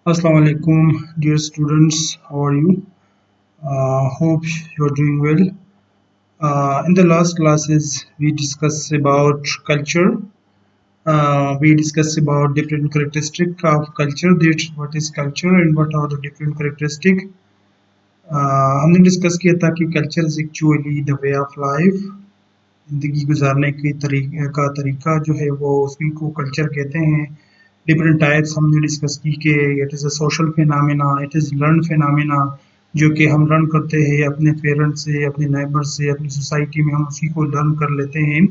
Assalamu alaikum, dear students. How are you? Hope you're doing well. In the last classes, we discussed about culture. We discussed about different characteristic of culture. That what is culture and what are the different characteristic. हमने discuss किया था कि culture is actually the way of life. जिंदगी गुजारने की तरीका जो है वो उसी को कल्चर कहते हैं. डिफरेंट टाइप्स हमने डिस्कस की कि it is a social phenomena, it is learn phenomena, जो कि हम लर्न करते हैं अपने पेरेंट्स से, अपने नेबर से, अपनी सोसाइटी में हम उसी को लर्न कर लेते हैं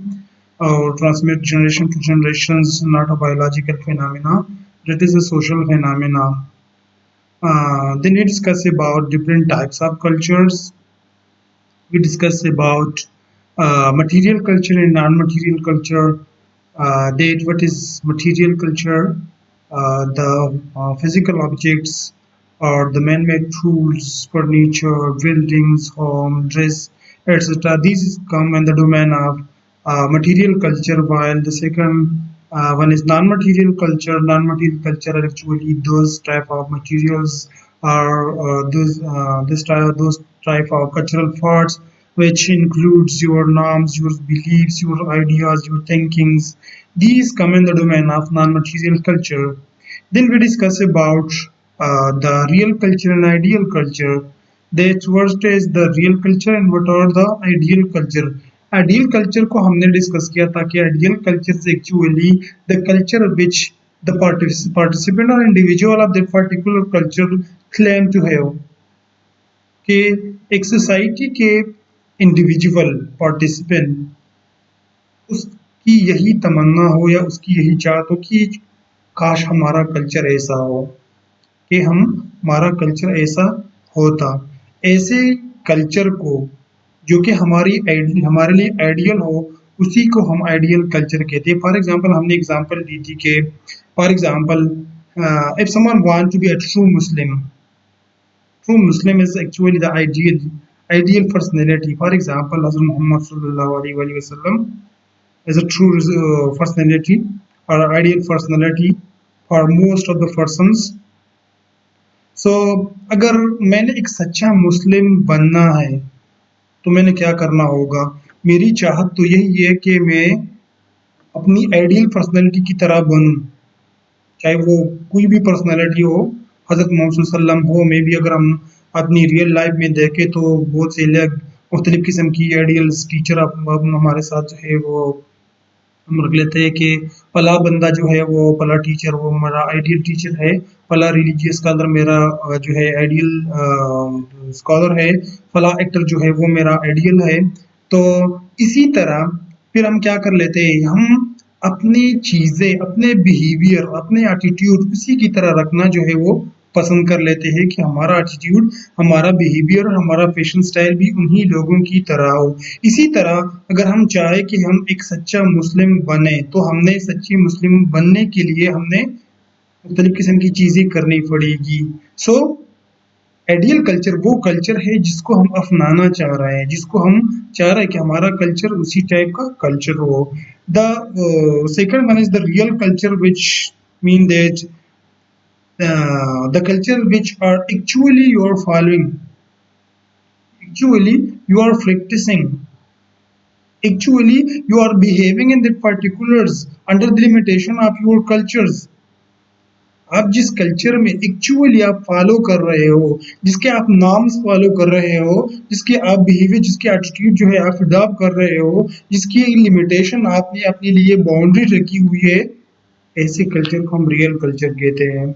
और transmit generation to generation. Not a biological phenomena, that is a social phenomena. Then we discuss about different types of cultures. We discuss about material culture and non-material culture. That what is material culture? The physical objects or the man-made tools, furniture, buildings, home, dress, etc. These come in the domain of material culture, while the second one is non-material culture. Non-material culture are actually those type of materials or those type of cultural parts which includes your norms, your beliefs, your ideas, your thinkings. These come in the domain of non-material culture. Then we discuss about the real culture and ideal culture. That first is the real culture and what are the ideal culture. Ideal culture को हमने discuss किया था कि ideal culture is actually the culture which the participant or individual of that particular culture claim to have. कि एक society के individual participant उसकी यही तमन्ना हो या उसकी यही चाहत हो कि काश हमारा कल्चर ऐसा हो, कि हमारा कल्चर ऐसा होता. ऐसे कल्चर को जो कि हमारे लिए आइडियल हो, उसी को हम आइडियल कल्चर कहते हैं. फॉर एग्जांपल हमने एग्जांपल दी थी कि for example if someone want to be a true Muslim. True Muslim is actually the ideal personality. For example, Hazrat Muhammad sallallahu alaihi wasallam is a true personality or ideal personality for most of the persons. So अगर मैंने एक सच्चा मुस्लिम बनना है तो मैंने क्या करना होगा. मेरी चाहत तो यही है कि मैं अपनी आइडियल पर्सनैलिटी की तरह बनूं, चाहे वो कोई भी पर्सनैलिटी हो. हज़रत मोहम्मद सल्लम हो, मे बी अगर हम अपनी रियल लाइफ में देखें तो बहुत से लोग मुख्तलिफ किस्म की आइडियल्स टीचर अब हमारे साथ जो है वो हम रख लेते हैं कि फला बंदा जो है वो फला टीचर वो मेरा आइडियल टीचर है, फला रिलीजियस स्कॉलर मेरा जो है आइडियल स्कॉलर है, फला एक्टर जो है वो मेरा आइडियल है. तो इसी तरह फिर हम क्या कर लेते हैं, हम अपनी चीज़ें, अपने बिहेवियर, अपने एटीट्यूड उसी की तरह रखना जो है वो पसंद कर लेते हैं कि हमारा एटीट्यूड, हमारा बिहेवियर और हमारा फैशन स्टाइल भी उन्हीं लोगों की तरह हो. इसी तरह अगर हम चाहें कि हम एक सच्चा मुस्लिम बने तो हमने सच्ची मुस्लिम बनने के लिए हमने मुख्तलिफ किस्म की चीज़ें करनी पड़ेगी. सो आइडियल कल्चर वो कल्चर है जिसको हम अपनाना चाह रहे हैं, जिसको हम चाह रहे हैं कि हमारा कल्चर उसी टाइप का कल्चर हो. The second one is the real culture which mean that the culture which are actually you are following, actually you are practicing, actually you are behaving in that particulars under the limitation of your cultures. आप जिस culture में actually आप follow कर रहे हो, जिसके आप norms follow कर रहे हो, जिसके आप बिहेवियर, जिसके एटीट्यूड जो है आप अडॉप्ट कर रहे हो, जिसकी लिमिटेशन आपने अपने लिए बाउंड्री रखी हुई है, ऐसे कल्चर को हम रियल कल्चर कहते हैं.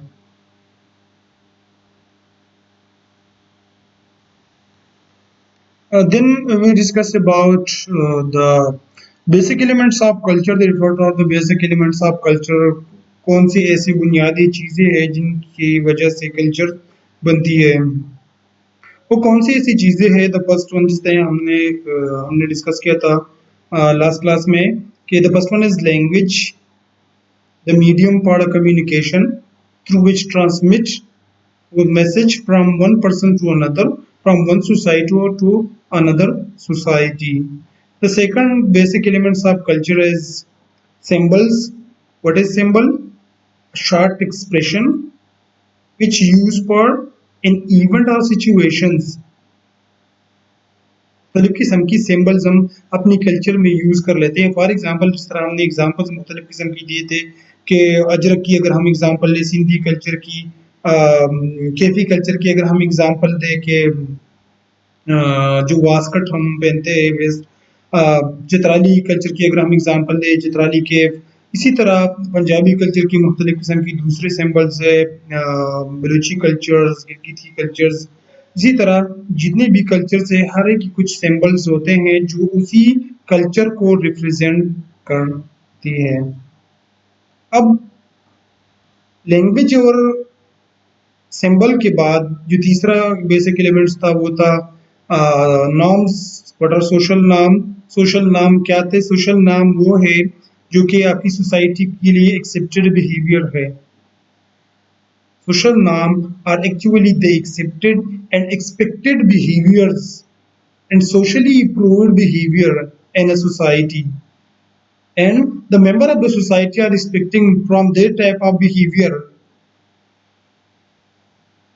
Then we discuss about the basic elements of culture. What are the basic elements of culture? कौन सी ऐसी बुनियादी चीज़ें हैं जिनकी वजह से कल्चर बनती है. वो कौन सी ऐसी चीज़ें हैं. द फर्स्ट वन जिस तरह हमने डिस्कस किया था लास्ट क्लास में कि the first one is language, the medium for communication through which transmit message from one person to another, from one society to another society. The second basic elements of culture is symbols. What is symbol? Short expression which use for in event or situations। मुख्तलिफ किस्म की symbols हम अपनी culture में use कर लेते हैं। For example जिस तरह हमने एग्जांपल्स मुख्तलिफ किस्म की दिए थे कि अजरक की अगर हम एग्जांपल लें, सिंधी कल्चर की, कैफी कल्चर की अगर हम एग्जांपल दें कि जो वास्कट हम पहनते हैं वेस्ट, चित्राली कल्चर की अगर हम एग्जांपल दें, चित्राली केव। इसी तरह पंजाबी कल्चर की मुख्तलिफ किस्म की दूसरे सिम्बल्स है, बलूची कल्चर्स, गिलगिती कल्चर्स। इसी तरह जितने भी कल्चर्स है हर एक की कुछ सिम्बल्स होते हैं जो उसी कल्चर को रिप्रेजेंट करती है। अब लैंग्वेज और सिंबल के बाद जो तीसरा बेसिक एलिमेंट्स था वो था नॉर्म्स। व्हाट आर सोशल नाम? सोशल नाम क्या थे? सोशल नाम वो है जो कि आपकी सोसाइटी के लिए एक्सेप्टेड बिहेवियर है। सोशल नाम are actually the accepted and expected behaviours and socially approved behavior in a society, and the member of the society are expecting from their type of behavior।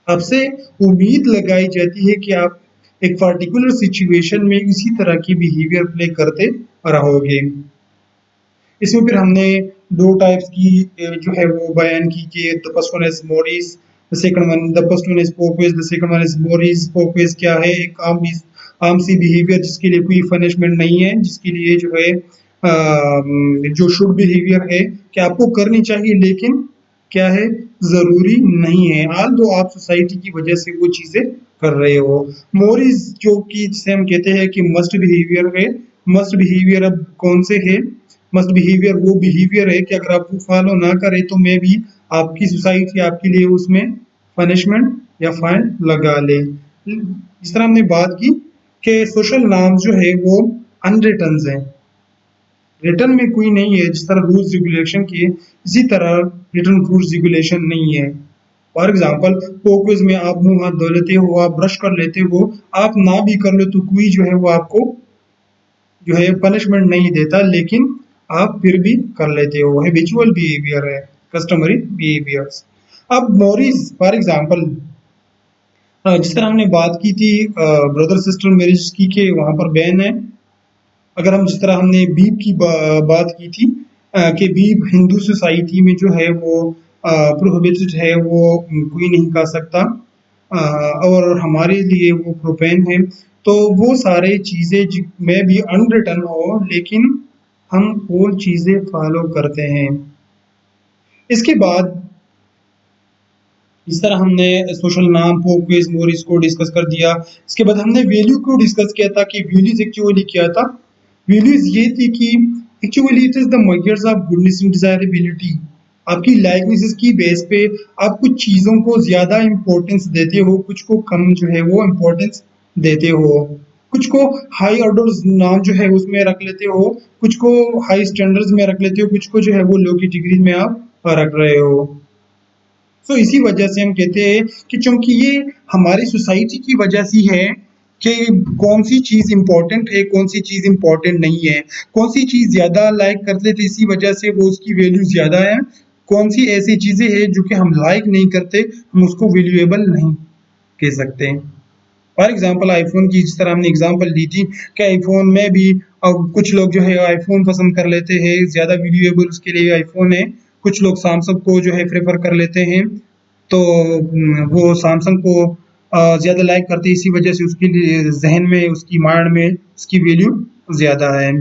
आपसे उम्मीद लगाई जाती है कि आप एक पर्टिकुलर सिचुएशन में इसी तरह की बिहेवियर प्ले करते रहोगे। इसमें फिर हमने दो टाइप्स की जो है वो बयान की कि the first one is Morris, the second one the first one is Poquez, the second one is Morris. Poquez क्या है? एक आम सी बिहेवियर जिसके लिए कोई पनिशमेंट नहीं है, जिसके लिए जो है जो शुड बिहेवियर है कि आपको करनी चाहिए लेकिन क्या है, जरूरी नहीं है, आल दो आप सोसाइटी की वजह से वो चीजें कर रहे हो। मोरिस जो कि जिसे हम कहते हैं कि मस्ट बिहेवियर है। मस्ट बिहेवियर अब कौन से है? मस्ट बिहेवियर वो बिहेवियर है कि अगर आप वो फॉलो ना करें तो मे भी आपकी सोसाइटी आपके लिए उसमें पनिशमेंट या फाइन लगा ले। जिस तरह हमने बात की कि सोशल नॉर्म्स जो है वो अनरिटन है, रिटर्न में कोई नहीं है। जिस तरह रूल्स रेगुलेशन की इसी तरह रिटर्न रूल्स रेगुलेशन नहीं है। फॉर एग्जाम्पल पोक्विज में आप मुंह हाथ धो लेते हो, आप ब्रश कर लेते हो, आप ना भी कर लो तो कोई जो है वो आपको जो है पनिशमेंट नहीं देता, लेकिन आप फिर भी कर लेते हो। हैबिचुअल बिहेवियर है, कस्टमरी बिहेवियर्स। अब मोरिस फॉर एग्जाम्पल जिस तरह हमने बात की थी ब्रदर सिस्टर मैरिज की के वहां पर बैन है। अगर हम जिस तरह हमने बीप की बात की थी कि बीप हिंदू सोसाइटी में जो है वो प्रोहिबिटेड है, वो कोई नहीं खा सकता, और हमारे लिए वो प्रोपेन है। तो वो सारे चीज़ें में भी अनरिटन हो लेकिन हम वो चीज़ें फॉलो करते हैं। इसके बाद इस तरह हमने सोशल नाम पोक्वेज मोरिस को डिस्कस कर दिया। इसके बाद हमने वैल्यू को डिस्कस किया था कि वैल्यूज एक्चुअली क्या था। वैल्यूज ये थी कि actually it is the measures of goodness and desirability. आपकी लाइकनेसेस की बेस पे आप कुछ चीज़ों को ज़्यादा इम्पोर्टेंस देते हो, कुछ को कम जो है वो इम्पोर्टेंस देते हो, कुछ को हाई ऑर्डर्स नाम जो है उसमें रख लेते हो, कुछ को हाई स्टैंडर्ड्स में रख लेते हो, कुछ को जो है वो लो की डिग्री में आप रख रहे हो। तो इसी वजह से हम कहते हैं कि चूंकि ये हमारी सोसाइटी की वजह से है कि कौन सी चीज़ इम्पोर्टेंट है, कौन सी चीज़ इम्पोर्टेंट नहीं है, कौन सी चीज़ ज़्यादा लाइक करते थे इसी वजह से वो उसकी वैल्यू ज़्यादा है, कौन सी ऐसी चीज़ें हैं जो कि हम लाइक नहीं करते, हम उसको वैल्यूएबल नहीं कह सकते। फॉर एग्जाम्पल आईफोन की जिस तरह हमने एग्जाम्पल दी थी कि आईफोन में भी कुछ लोग जो है आईफोन पसंद कर लेते हैं, ज़्यादा वैल्यूएबल उसके लिए आईफोन है। कुछ लोग सैमसंग को जो है प्रेफर कर लेते हैं, तो वो सैमसंग को ज़्यादा लाइक करते हैं, इसी वजह से उसके लिए जहन में उसकी माइंड में उसकी वैल्यू ज़्यादा है।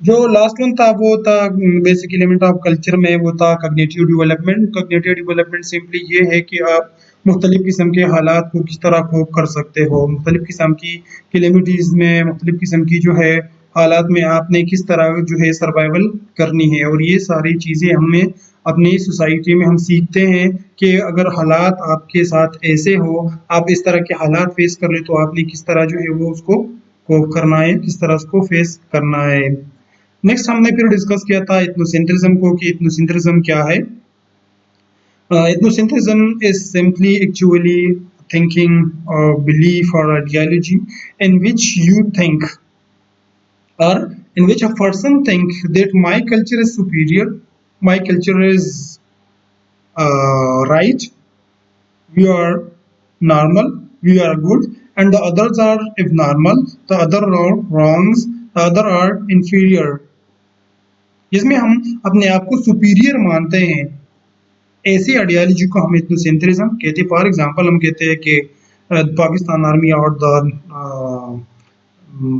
जो लास्ट वन था वो था बेसिक एलिमेंट ऑफ कल्चर में, वो था cognitive development. Cognitive development simply ये है कि आप मुख्तलिफ किस्म के हालात को किस तरह कोप कर सकते हो, मुख्तलिफ किस्म की कैलेमिटीज़ में, मुख्तलिफ किस्म की जो है हालात में आपने किस तरह जो है सर्वाइवल करनी है। और ये सारी चीज़ें हमें अपनी सोसाइटी में हम सीखते हैं कि अगर हालात आपके साथ ऐसे हो, आप इस तरह के हालात फेस कर ले, तो आपने किस तरह जो है वो उसको कोप करना है, किस तरह उसको फेस करना है। नेक्स्ट हमने फिर डिस्कस किया था इथनोसेंट्रिज्म को कि इथनोसेंट्रिज्म क्या है। Ethnocentricism is simply actually thinking or belief or ideology in which you think or in which a person think that my culture is superior, my culture is right, we are normal, we are good, and the others are abnormal, the other are wrongs, the other are inferior. जिसमें हम अपने आप को superior मानते हैं, ऐसी ideology को हम इथनोसेंट्रिज्म कहते हैं। फॉर एग्जांपल हम कहते हैं कि पाकिस्तान आर्मी और the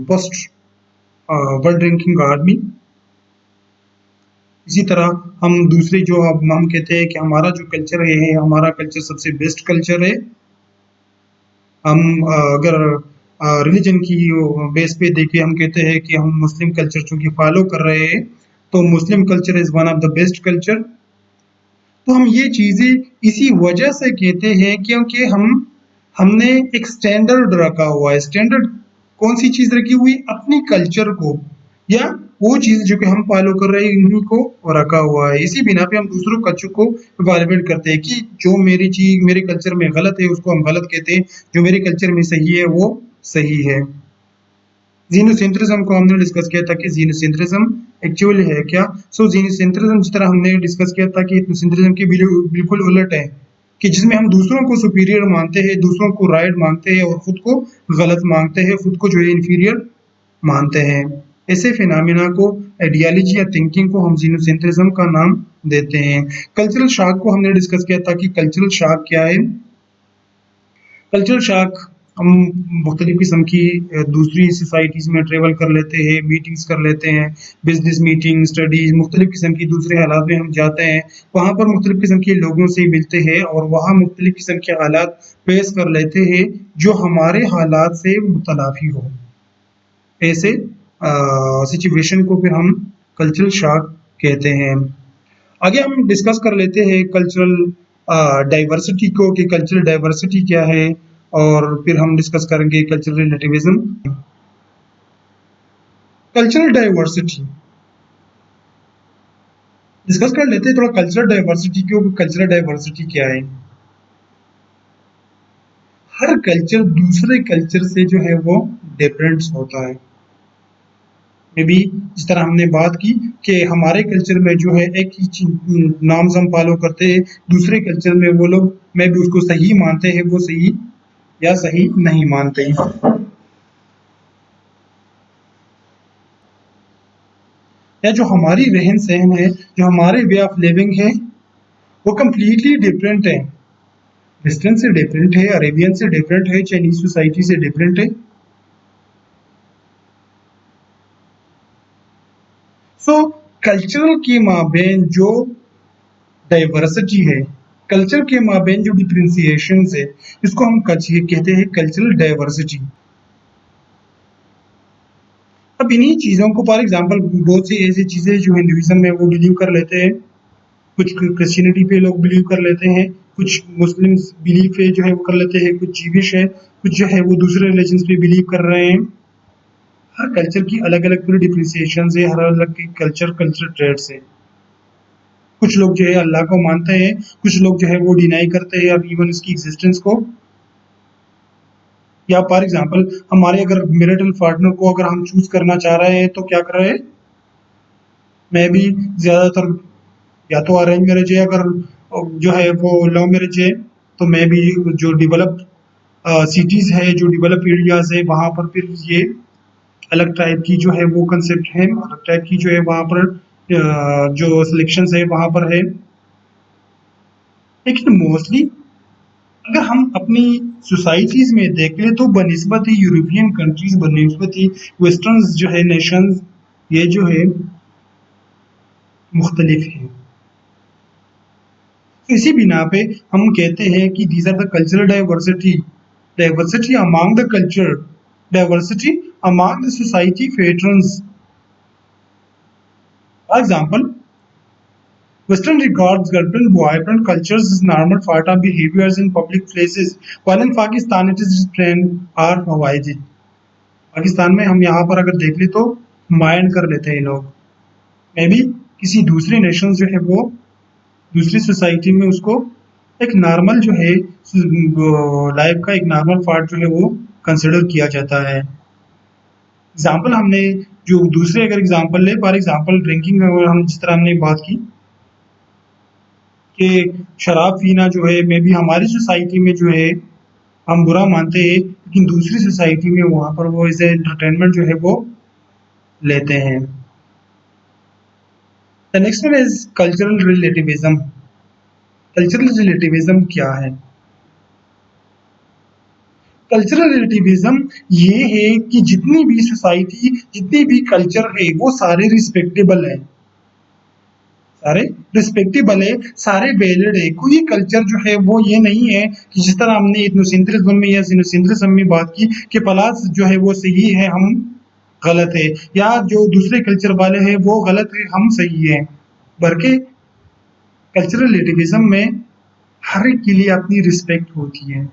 post world ranking army. इसी तरह हम दूसरे जो हम कहते हैं कि हमारा जो कल्चर है, हमारा कल्चर सबसे बेस्ट कल्चर है। हम अगर रिलीजन की बेस पे देखें, हम कहते हैं कि हम मुस्लिम कल्चर चूंकि फॉलो कर रहे हैं, तो Muslim culture is one of the best culture. तो हम ये चीजें इसी वजह से कहते हैं क्योंकि हमने एक स्टैंडर्ड रखा हुआ है। स्टैंडर्ड कौन सी चीज रखी हुई? अपनी कल्चर को, या वो चीज जो कि हम फॉलो कर रहे हैं इन्हीं को रखा हुआ है। इसी बिना पे हम दूसरों कल्चर को इवैल्यूएट करते हैं कि जो मेरी चीज मेरे कल्चर में गलत है उसको हम गलत कहते हैं, जो मेरे कल्चर में सही है वो सही है। जीनोसेंट्रिज्म को हमने डिस्कस किया था कि जीनोसेंट्रिज्म एक्चुअली है क्या। सो जीनोसेंट्रिज्म जिस तरह हमने डिस्कस किया था कि एथनोसेंट्रिज्म के बिल्कुल उलट है, कि जिसमें हम दूसरों को सुपीरियर मानते हैं, दूसरों को राइट मानते हैं और खुद को गलत मानते हैं, खुद को जो है इन्फीरियर मानते हैं। ऐसे फिनोमेना को, आइडियोलॉजी या थिंकिंग को हम जीनोसेंट्रिज्म का नाम देते हैं। कल्चरल शॉक को हमने डिस्कस किया था कि कल्चरल शॉक क्या है। कल्चरल शॉक, हम मुख्तलिफ किस्म की दूसरी सोसाइटीज़ में ट्रेवल कर लेते हैं, मीटिंग्स कर लेते हैं, बिजनेस मीटिंग, स्टडीज, मुख्तलिफ किस्म की दूसरे हालात में हम जाते हैं, वहाँ पर मुख्तलिफ किस्म के लोगों से मिलते हैं और वहाँ मुख्तलिफ किस्म के हालात पेश कर लेते हैं जो हमारे हालात से मुतनाफी हो। ऐसे सिचुएशन को फिर हम कल्चरल शॉक कहते हैं। आगे हम डिस्कस कर लेते हैं कल्चरल डाइवर्सिटी को, कि कल्चरल डाइवर्सिटी क्या है, और फिर हम डिस्कस करेंगे cultural relativism. Cultural diversity discuss कर लेते हैं थोड़ा। कल्चरल डाइवर्सिटी क्यों, कल्चरल डाइवर्सिटी क्या है? हर कल्चर दूसरे कल्चर से जो है वो डिफरेंट होता है। मे बी जिस तरह हमने बात की कि हमारे कल्चर में जो है एक ही नॉर्म्स हम फॉलो करते हैं, दूसरे कल्चर में वो लोग मे बी उसको सही मानते हैं, वो सही या सही नहीं मानते हैं, या जो हमारी रहन सहन है, जो हमारे वे ऑफ लिविंग है, वो कम्प्लीटली डिफरेंट है। वेस्टर्न से डिफरेंट है, अरेबियन से डिफरेंट है, चाइनीज सोसाइटी से डिफरेंट है। सो कल्चरल के माबेन जो डाइवर्सिटी है, कल्चर के माबेन जो डिफ्रेंसिएशन है, इसको हम कहते हैं कल्चरल डाइवर्सिटी। अब इन्हीं चीज़ों को, फॉर एग्जांपल बहुत सी ऐसी चीज़ें जो हिंदुइज्म में वो बिलीव कर लेते हैं, कुछ क्रिश्चियनिटी पे लोग बिलीव कर लेते हैं, कुछ मुस्लिम बिलीफ पे जो है वो कर लेते हैं, कुछ जीविश है, कुछ जो है वो दूसरे रिलीजन्स पे बिलीव कर रहे हैं। हर कल्चर की अलग अलग पूरी डिफ्रेंसिएशन है, हर अलग की कल्चर ट्रेड्स है। कुछ लोग जो है अल्लाह को मानते हैं, कुछ लोग जो है वो डिनाई करते हैं, और इवन उसकी एग्जिस्टेंस को। या फॉर एग्जांपल हमारे अगर मैरिटल पार्टनर को अगर हम चूज करना चाह रहे हैं तो क्या कर रहे हैं, मैं भी ज्यादातर या तो अरेंज मैरिज है, अगर जो है वो लव मैरिज है, तो मैं भी जो डेवलप सिटीज है, जो डेवलप एरियाज है, वहां पर फिर ये अलग टाइप की जो है वो कंसेप्ट है, अलग टाइप की जो है वहां पर जो सिलेक्शन है वहां पर है। लेकिन मोस्टली अगर हम अपनी सोसाइटीज में देख ले तो बनिस्बत ही यूरोपियन कंट्रीज, बनिस्बत ही वेस्टर्न जो है नेशंस, ये जो है मुख्तलिफ है। तो इसी बिना पे हम कहते हैं कि these are the cultural diversity, diversity among the culture, diversity among the society patterns. For example, Western regards girlfriend boyfriend cultures as normal part of behaviors in public places, while in Pakistan it is trend or avoided. Pakistan में हम यहाँ पर अगर देख ले तो mind कर लेते हैं लोग, मे बी किसी दूसरे नेशन जो है वो दूसरी सोसाइटी में उसको एक नॉर्मल जो है लाइफ का एक नॉर्मल पार्ट जो है वो कंसिडर किया जाता है। एग्जाम्पल हमने जो दूसरे अगर एग्जाम्पल ले, फॉर एग्जाम्पल ड्रिंकिंग, अगर हम जिस तरह हमने बात की कि शराब पीना जो है मे बी हमारी सोसाइटी में जो है हम बुरा मानते हैं, लेकिन दूसरी सोसाइटी में वहाँ पर वो एज ए एंटरटेनमेंट जो है वो लेते हैं। The next one is cultural relativism. Cultural relativism क्या है? कल्चरल रिलेटिविज्म ये है कि जितनी भी सोसाइटी, जितनी भी कल्चर है वो सारे रिस्पेक्टेबल है, सारे रिस्पेक्टेबल है, सारे वैलिड है। कोई कल्चर जो है वो ये नहीं है कि जिस तरह हमने इथनोसेंट्रिज्म में या सिनोसेंट्रिज्म में बात की कि पलास जो है वो सही है, हम गलत है, या जो दूसरे कल्चर वाले हैं वो गलत है, हम सही है। बल्कि कल्चरल रिलेटिविज्म में हर एक के लिए अपनी रिस्पेक्ट होती है।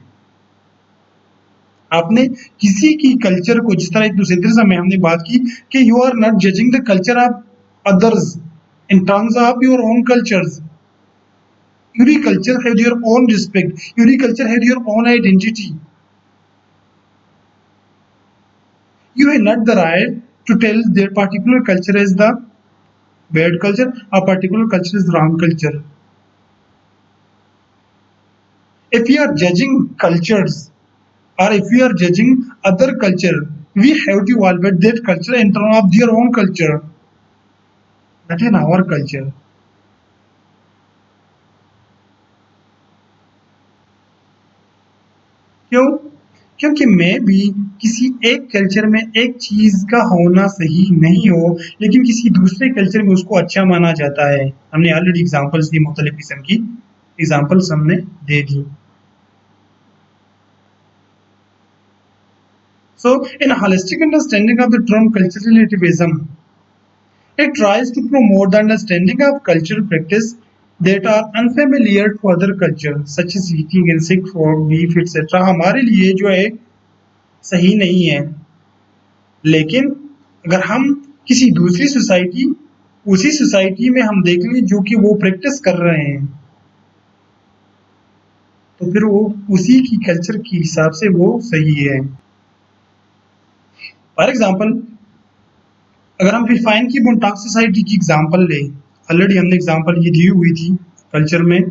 आपने किसी की कल्चर को, जिस तरह एक दूसरे में हमने बात की कि you are not judging the culture of others in terms of your own cultures. Every culture has your own respect. Every culture has your own identity. You have not the right to tell their particular culture is the bad culture, a particular culture is wrong culture. If we are judging cultures, or if we are judging other culture, we have to evaluate that culture in terms of their own culture. That is our culture. क्यों? क्योंकि मैं भी किसी एक culture में एक चीज का होना सही नहीं हो, लेकिन किसी दूसरे कल्चर में उसको अच्छा माना जाता है। हमने ऑलरेडी एग्जांपल्स दी, मुख्तलिफ किस्म की एग्जांपल्स हमने दे दी। So in holistic understanding of the term cultural relativism, it tries to promote the understanding of cultural practice that are unfamiliar to other culture such as eating insect for beef etc. हमारे लिए जो है सही नहीं है, लेकिन अगर हम किसी दूसरी सोसाइटी, उसी सोसाइटी में हम देख लें जो कि वो प्रैक्टिस कर रहे हैं, तो फिर वो उसी की कल्चर के हिसाब से वो सही है। फॉर एग्जाम्पल, अगर हम रिफाइन की बुनटाक सोसाइटी की एग्जाम्पल लें, ऑलरेडी हमने एग्जाम्पल ये दी हुई थी कल्चर में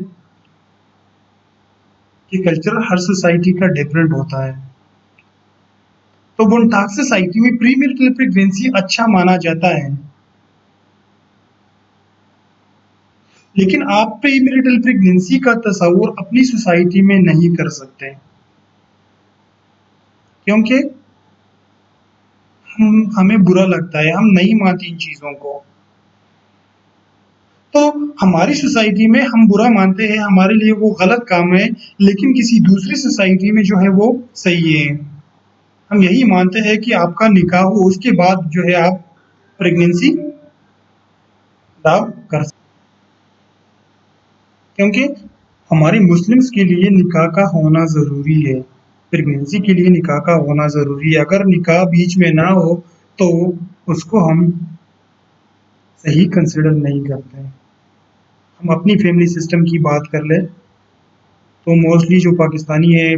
कि कल्चर हर सोसाइटी का डिफरेंट होता है। तो बुनटाक सोसाइटी में प्री मैरिटल प्रेगनेंसी अच्छा माना जाता है, लेकिन आप प्री मैरिटल प्रेगनेंसी का तस्वुर अपनी सोसाइटी में नहीं कर सकते, क्योंकि हमें बुरा लगता है, हम नहीं मानते इन चीजों को। तो हमारी सोसाइटी में हम बुरा मानते हैं, हमारे लिए वो गलत काम है, लेकिन किसी दूसरी सोसाइटी में जो है वो सही है। हम यही मानते हैं कि आपका निकाह हो, उसके बाद जो है आप प्रेगनेंसी दाव कर सकते, क्योंकि हमारे मुस्लिम्स के लिए निकाह का होना ज़रूरी है, प्रेगनेंसी के लिए निकाह का होना ज़रूरी है। अगर निकाह बीच में ना हो तो उसको हम सही कंसिडर नहीं करते हैं। हम अपनी फैमिली सिस्टम की बात कर लें तो मोस्टली जो पाकिस्तानी है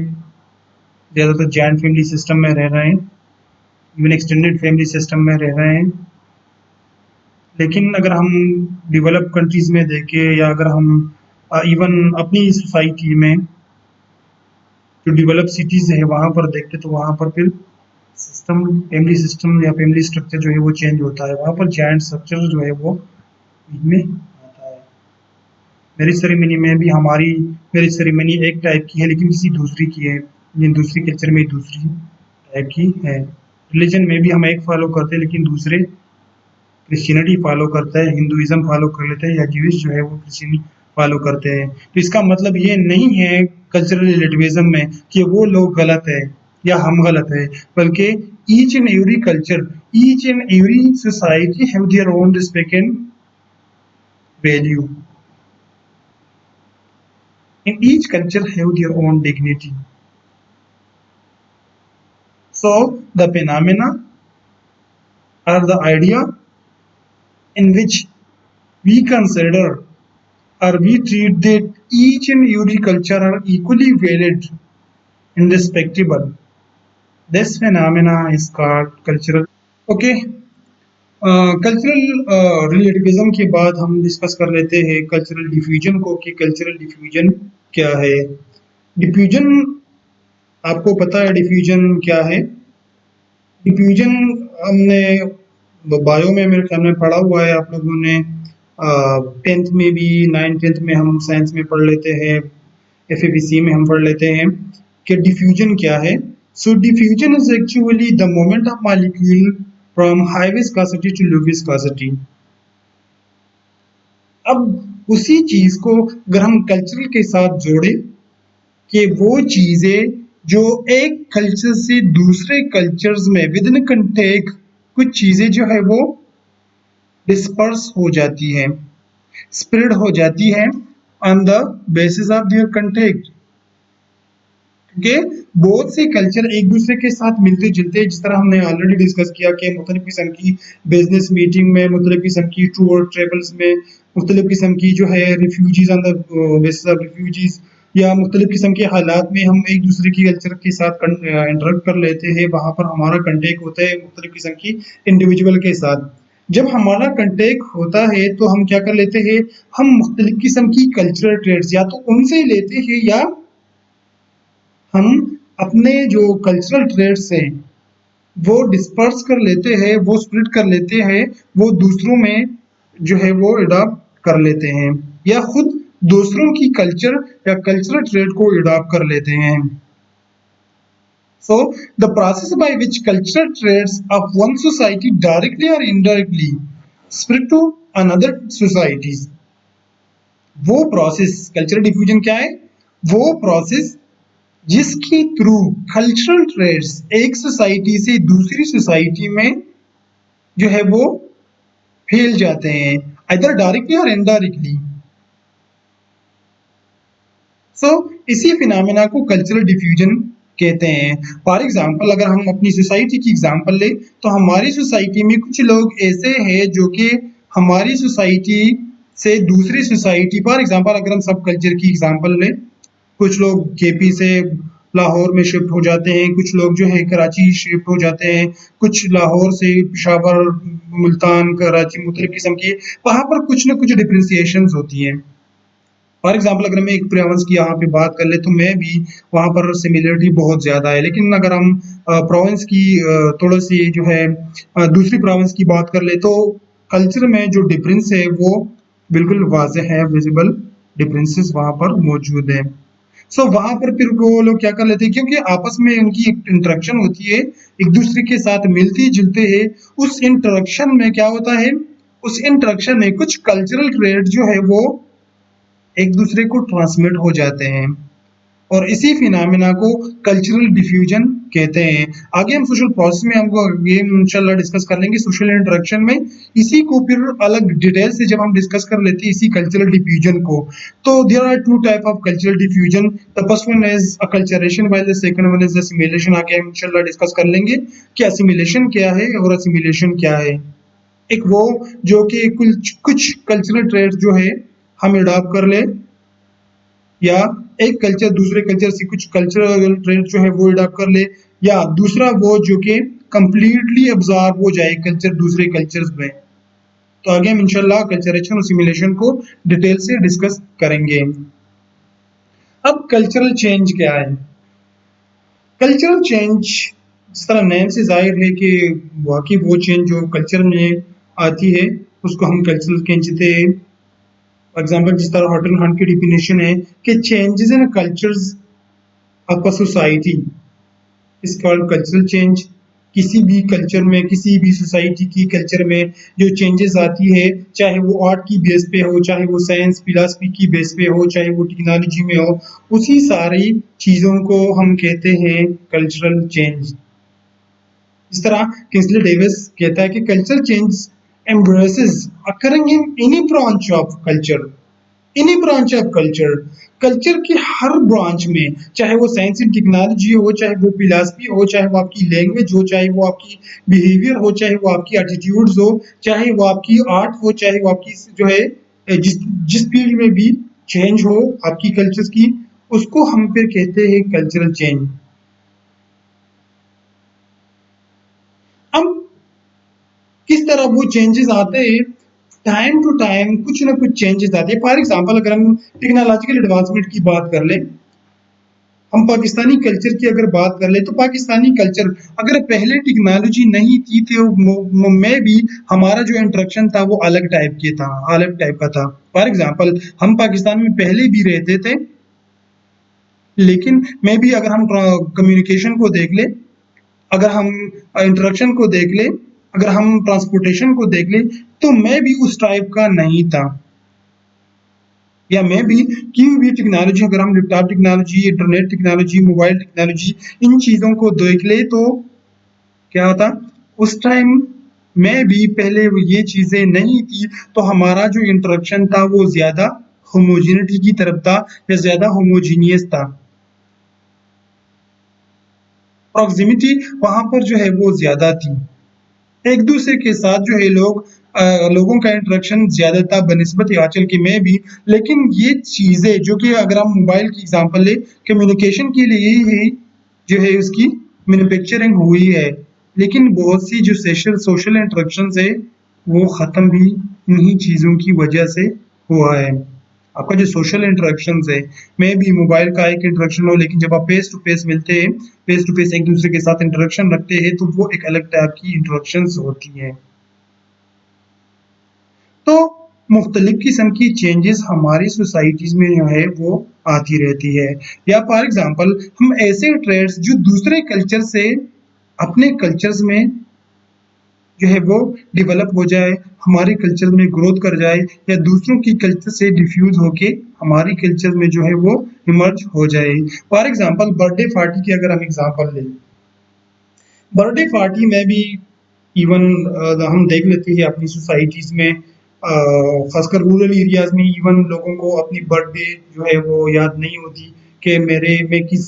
ज़्यादातर जॉइंट फैमिली सिस्टम में रह रहे हैं, इवन एक्सटेंडेड फैमिली सिस्टम में रह रहे हैं। लेकिन अगर हम डेवलप कंट्रीज़ में देखें, या अगर हम इवन अपनी सोसाइटी में जो डेवलप सिटीज़ है वहाँ पर देखें, तो वहाँ पर फिर फैमिली सिस्टम या फैमिली स्ट्रक्चर जो है वो चेंज होता है। वहाँ पर जॉइंट स्ट्रक्चर जो है वो में आता है। मैरिज सेरेमनी में भी हमारी मैरिज सेरेमनी एक टाइप की है, लेकिन किसी दूसरी की है, दूसरी कल्चर में दूसरी टाइप की है। रिलीजन में भी हम एक फॉलो करते हैं, लेकिन दूसरे क्रिश्चियनिटी फॉलो करता है, हिंदुइज्म फॉलो कर लेते हैं, या ज्यूइश जो है वो क्रिश्चियन फॉलो करते हैं। तो इसका मतलब ये नहीं है कल्चरल रिलेटिविज्म में कि वो लोग गलत है या हम गलत है, बल्कि each and every culture, each and every society have their own respect and value, and each culture have their own dignity. So the phenomena are the idea in which we consider or we treat that each and every culture are equally valid and respectable. This phenomena is called cultural. Okay, cultural relativism के बाद हम discuss कर लेते हैं cultural diffusion को कि cultural diffusion क्या है। डिफ्यूजन, आपको पता है डिफ्यूजन क्या है? डिफ्यूजन हमने बायो में मेरे ख्याल में पढ़ा हुआ है आप लोगों ने। 10th में भी, 9th 10th में हम साइंस में पढ़ लेते हैं, FABC में हम पढ़ लेते हैं कि डिफ्यूजन क्या है। So diffusion is actually the moment of molecule from high viscosity to low viscosity. अब उसी चीज को अगर हम कल्चरल के साथ जोड़े कि वो चीजें जो एक कल्चर से दूसरे कल्चर्स में विद इन कंटेक कुछ चीजें जो है वो डिस्पर्स हो जाती हैं, स्प्रेड हो जाती हैं on the basis of their contact. के बहुत से कल्चर एक दूसरे के साथ मिलते जुलते, जिस तरह हमने ऑलरेडी डिस्कस किया कि मुख्तलिफ किस्म की बिजनेस मीटिंग में, मुख्तलिफ किस्म की टूर ट्रेवल्स में, मुख्तलिफ किस्म की जो है refugees on the basis of refugees या मुख्तलिफ किस्म के हालात में हम एक दूसरे की कल्चर के साथ इंटरेक्ट कर लेते हैं। वहाँ पर हमारा कंटेक्ट होता है मुख्तलिफ किस्म की इंडिविजुअल के साथ। जब हमारा कंटेक्ट होता है तो हम क्या कर लेते हैं, हम मुख्तलिफ किस्म की कल्चरल ट्रेड्स या तो उनसे लेते हैं या हम अपने जो कल्चरल ट्रेड्स हैं वो डिस्पर्स कर लेते हैं, वो स्प्लिट कर लेते हैं, वो दूसरों में जो है वो अडॉप्ट कर लेते हैं या खुद दूसरों की कल्चर या कल्चरल ट्रेड को अडॉप्ट कर लेते हैं। So, the process by which cultural traits of one society directly or indirectly spread to another societies, वो प्रोसेस कल्चरल डिफ्यूजन क्या है? वो प्रोसेस जिसके थ्रू कल्चरल ट्रेड्स एक सोसाइटी से दूसरी सोसाइटी में जो है वो फैल जाते हैं, आइदर डायरेक्टली और इनडायरेक्टली। सो इसी फिनोमेना को कल्चरल डिफ्यूजन कहते हैं। फॉर एग्जांपल अगर हम अपनी सोसाइटी की एग्जांपल लें तो हमारी सोसाइटी में कुछ लोग ऐसे हैं जो कि हमारी सोसाइटी से दूसरी सोसाइटी, फॉर एग्जांपल अगर हम सब कल्चर की एग्जांपल लें, कुछ लोग KP से लाहौर में शिफ्ट हो जाते हैं, कुछ लोग जो है कराची शिफ्ट हो जाते हैं, कुछ लाहौर से पेशावर, मुल्तान, कराची, मुख्तलिफ किस्म की वहाँ पर कुछ ना कुछ डिफ्रेंसिएशंस होती हैं। फॉर एग्जाम्पल अगर मैं एक प्रोविंस की यहाँ पे बात कर ले तो मैं भी वहाँ पर सिमिलरिटी बहुत ज़्यादा है, लेकिन अगर हम प्रोविंस की थोड़ा सी जो है दूसरी प्रोविंस की बात कर ले तो कल्चर में जो डिफरेंस है वो बिल्कुल वाज़ेह है, विजिबल डिफरेंसेस वहाँ पर मौजूद हैं। सो वहाँ पर फिर वो लोग क्या कर लेते हैं, क्योंकि आपस में उनकी एक इंटरेक्शन होती है, एक दूसरे के साथ मिलते जुलते हैं। उस इंटरेक्शन में क्या होता है, उस इंटरेक्शन में कुछ कल्चरल ट्रेड जो है वो एक दूसरे को ट्रांसमिट हो जाते हैं और इसी फिनोमेना को कल्चरल डिफ्यूजन कहते हैं। आगे हम सोशल प्रोसेस में हमको आगे इंशाल्लाह डिस्कस कर लेंगे सोशल इंटरेक्शन में। इसी को फिर अलग डिटेल से जब हम डिस्कस कर लेते हैं इसी कल्चरल डिफ्यूजन को, तो there are two type of cultural diffusion. The first one is acculturation while the second one is assimilation. आगे हम इंशाल्लाह डिस्कस कर लेंगे कि असिमिलेशन क्या है और असिमिलेशन क्या है। एक वो जो कि कुछ कुछ कल्चरल ट्रेड जो है हम अडॉप्ट कर ले, या एक कल्चर दूसरे कल्चर से कुछ कल्चरल ट्रेड जो है वो अडॉप्ट कर ले, या दूसरा वो जो कि कंप्लीटली अब्जॉर्ब हो जाए कल्चर दूसरे कल्चर्स में। तो आगे हम इंशाल्लाह कल्चरेशन और सिमुलेशन को डिटेल से डिस्कस करेंगे। अब कल्चरल चेंज क्या है? कल्चरल चेंज जिस तरह नेम से जाहिर है कि वाकई वो चेंज जो कल्चर में आती है उसको हम कल्चरल चेंज कहते हैं। फॉर एग्जाम्पल जिस तरह हॉटन हंट की डिफिनेशन है कि changes in cultures of a society is called cultural change. किसी भी कल्चर में, किसी भी सोसाइटी की कल्चर में जो चेंजेस आती है, चाहे वो आर्ट की बेस पे हो, चाहे वो साइंस फिलासफी की बेस पे हो, चाहे वो टेक्नोलॉजी में हो, उसी सारी चीज़ों को हम कहते हैं कल्चरल चेंज। इस तरह किंस्ले डेविस कहता है कि cultural change embraces occurring in any branch of culture, any branch of culture. Culture की हर ब्रांच में, चाहे वो साइंस एंड टेक्नोलॉजी हो, चाहे वो फिलासफी हो, चाहे वो आपकी लैंग्वेज हो, चाहे वो आपकी बिहेवियर हो, चाहे वो आपकी एटीट्यूड्स हो, चाहे वो आपकी आर्ट हो, चाहे वो आपकी जो है जिस जिस फील्ड में भी चेंज हो आपकी कल्चर्स की, उसको हम फिर कहते हैं कल्चरल चेंज। अब किस तरह वो चेंजेस आते हैं, टाइम टू टाइम कुछ ना कुछ चेंजेस आते हैं। फॉर एग्जांपल अगर हम टेक्नोलॉजिकल एडवांसमेंट की बात कर लें, हम पाकिस्तानी कल्चर की अगर बात कर ले, तो पाकिस्तानी कल्चर अगर पहले टेक्नोलॉजी नहीं थी तो में भी हमारा जो इंटरेक्शन था वो अलग टाइप के था, अलग टाइप का था। फॉर एग्जांपल हम पाकिस्तान में पहले भी रहते थे, लेकिन में भी अगर हम कम्युनिकेशन को देख ले, अगर हम इंटरेक्शन को देख ले, अगर हम ट्रांसपोर्टेशन को देख ले, तो मैं भी उस टाइप का नहीं था। या मैं भी की भी टेक्नोलॉजी, अगर हम laptop technology, internet technology, mobile technology, इन चीज़ों को देख ले, तो क्या था उस टाइम में भी पहले वो ये चीज़ें नहीं थी, तो हमारा जो इंटरेक्शन था वो ज़्यादा होमोजेनिटी की तरफ था, या ज़्यादा होमोजीनियस था। प्रॉक्सिमिटी वहाँ पर जो है वो ज़्यादा थी। एक दूसरे के साथ जो है लोगों का इंटरेक्शन ज़्यादा था बनिस्बत आजकल के में भी। लेकिन ये चीज़ें जो कि अगर हम मोबाइल की एग्जांपल ले, कम्युनिकेशन के लिए ही जो है उसकी मैन्युफैक्चरिंग हुई है, लेकिन बहुत सी जो सोशल इंटरेक्शंस है वो ख़त्म भी इन्हीं चीज़ों की वजह से हुआ है। आपका जो सोशल इंटरेक्शंस है, मे बी मोबाइल का एक इंटरेक्शन हो, लेकिन जब आप फेस टू फेस मिलते हैं, फेस टू फेस एक दूसरे के साथ इंटरेक्शन रखते हैं, तो वो एक अलग टाइप की इंटरेक्शंस होती हैं। तो मुख्तलिफ किस्म की चेंजेस हमारी सोसाइटीज में जो है वो आती रहती है। या फॉर एग्जांपल हम ऐसे ट्रेड्स जो दूसरे कल्चर से अपने कल्चर्स में जो है वो डेवलप हो जाए, हमारे कल्चर में ग्रोथ कर जाए, या दूसरों की कल्चर से डिफ्यूज होके हमारी कल्चर में जो है वो इमर्ज हो जाए। फॉर एग्जांपल बर्थडे पार्टी की अगर हम एग्जांपल लें, बर्थडे पार्टी में भी इवन हम देख लेते हैं अपनी सोसाइटीज में, खासकर रूरल एरियाज में, इवन लोगों को अपनी बर्थडे जो है वो याद नहीं होती कि मेरे में किस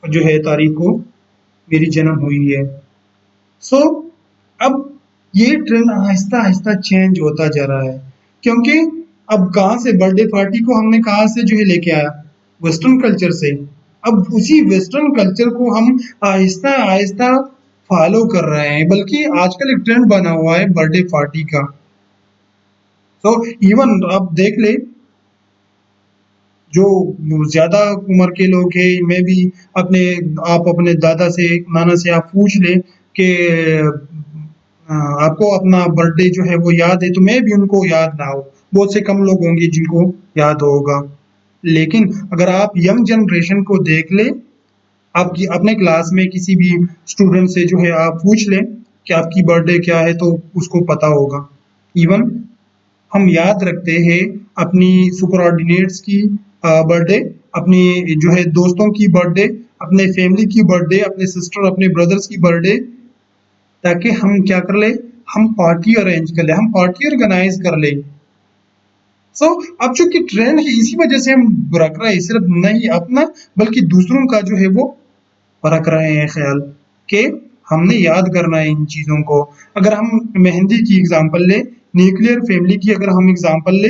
जो है तारीख को मेरी जन्म हुई है। सो अब ये ट्रेंड आहिस्ता आहिस्ता चेंज होता जा रहा है, क्योंकि अब कहाँ से बर्थडे पार्टी को हमने कहाँ से जो है लेके आया, वेस्टर्न कल्चर से। अब उसी वेस्टर्न कल्चर को हम आहिस्ता आहिस्ता फॉलो कर रहे हैं, बल्कि आजकल एक ट्रेंड बना हुआ है बर्थडे पार्टी का। तो इवन आप देख ले, जो ज्यादा उम्र के लोग हैं, मैं भी अपने आप अपने दादा से, नाना से आप पूछ ले कि आपको अपना बर्थडे जो है वो याद है, तो मैं भी उनको याद ना हो, बहुत से कम लोग होंगे जिनको याद होगा। लेकिन अगर आप यंग जनरेशन को देख ले, आपकी अपने क्लास में किसी भी स्टूडेंट से जो है आप पूछ लें कि आपकी बर्थडे क्या है, तो उसको पता होगा। इवन हम याद रखते हैं अपनी सुपर ऑर्डिनेट्स की बर्थडे, अपनी जो है दोस्तों की बर्थडे, अपने फैमिली की बर्थडे, अपने सिस्टर अपने ब्रदर्स की बर्थडे, ताकि हम क्या कर ले, हम पार्टी अरेंज कर ले, हम पार्टी ऑर्गेनाइज कर ले। सो अब चूंकि ट्रेंड है, इसी वजह से हम रख रहे हैं, सिर्फ नहीं अपना बल्कि दूसरों का जो है वो रख रहे हैं ख्याल, कि हमने याद करना है इन चीज़ों को। अगर हम मेहंदी की एग्जांपल ले, न्यूक्लियर फैमिली की अगर हम एग्जांपल ले,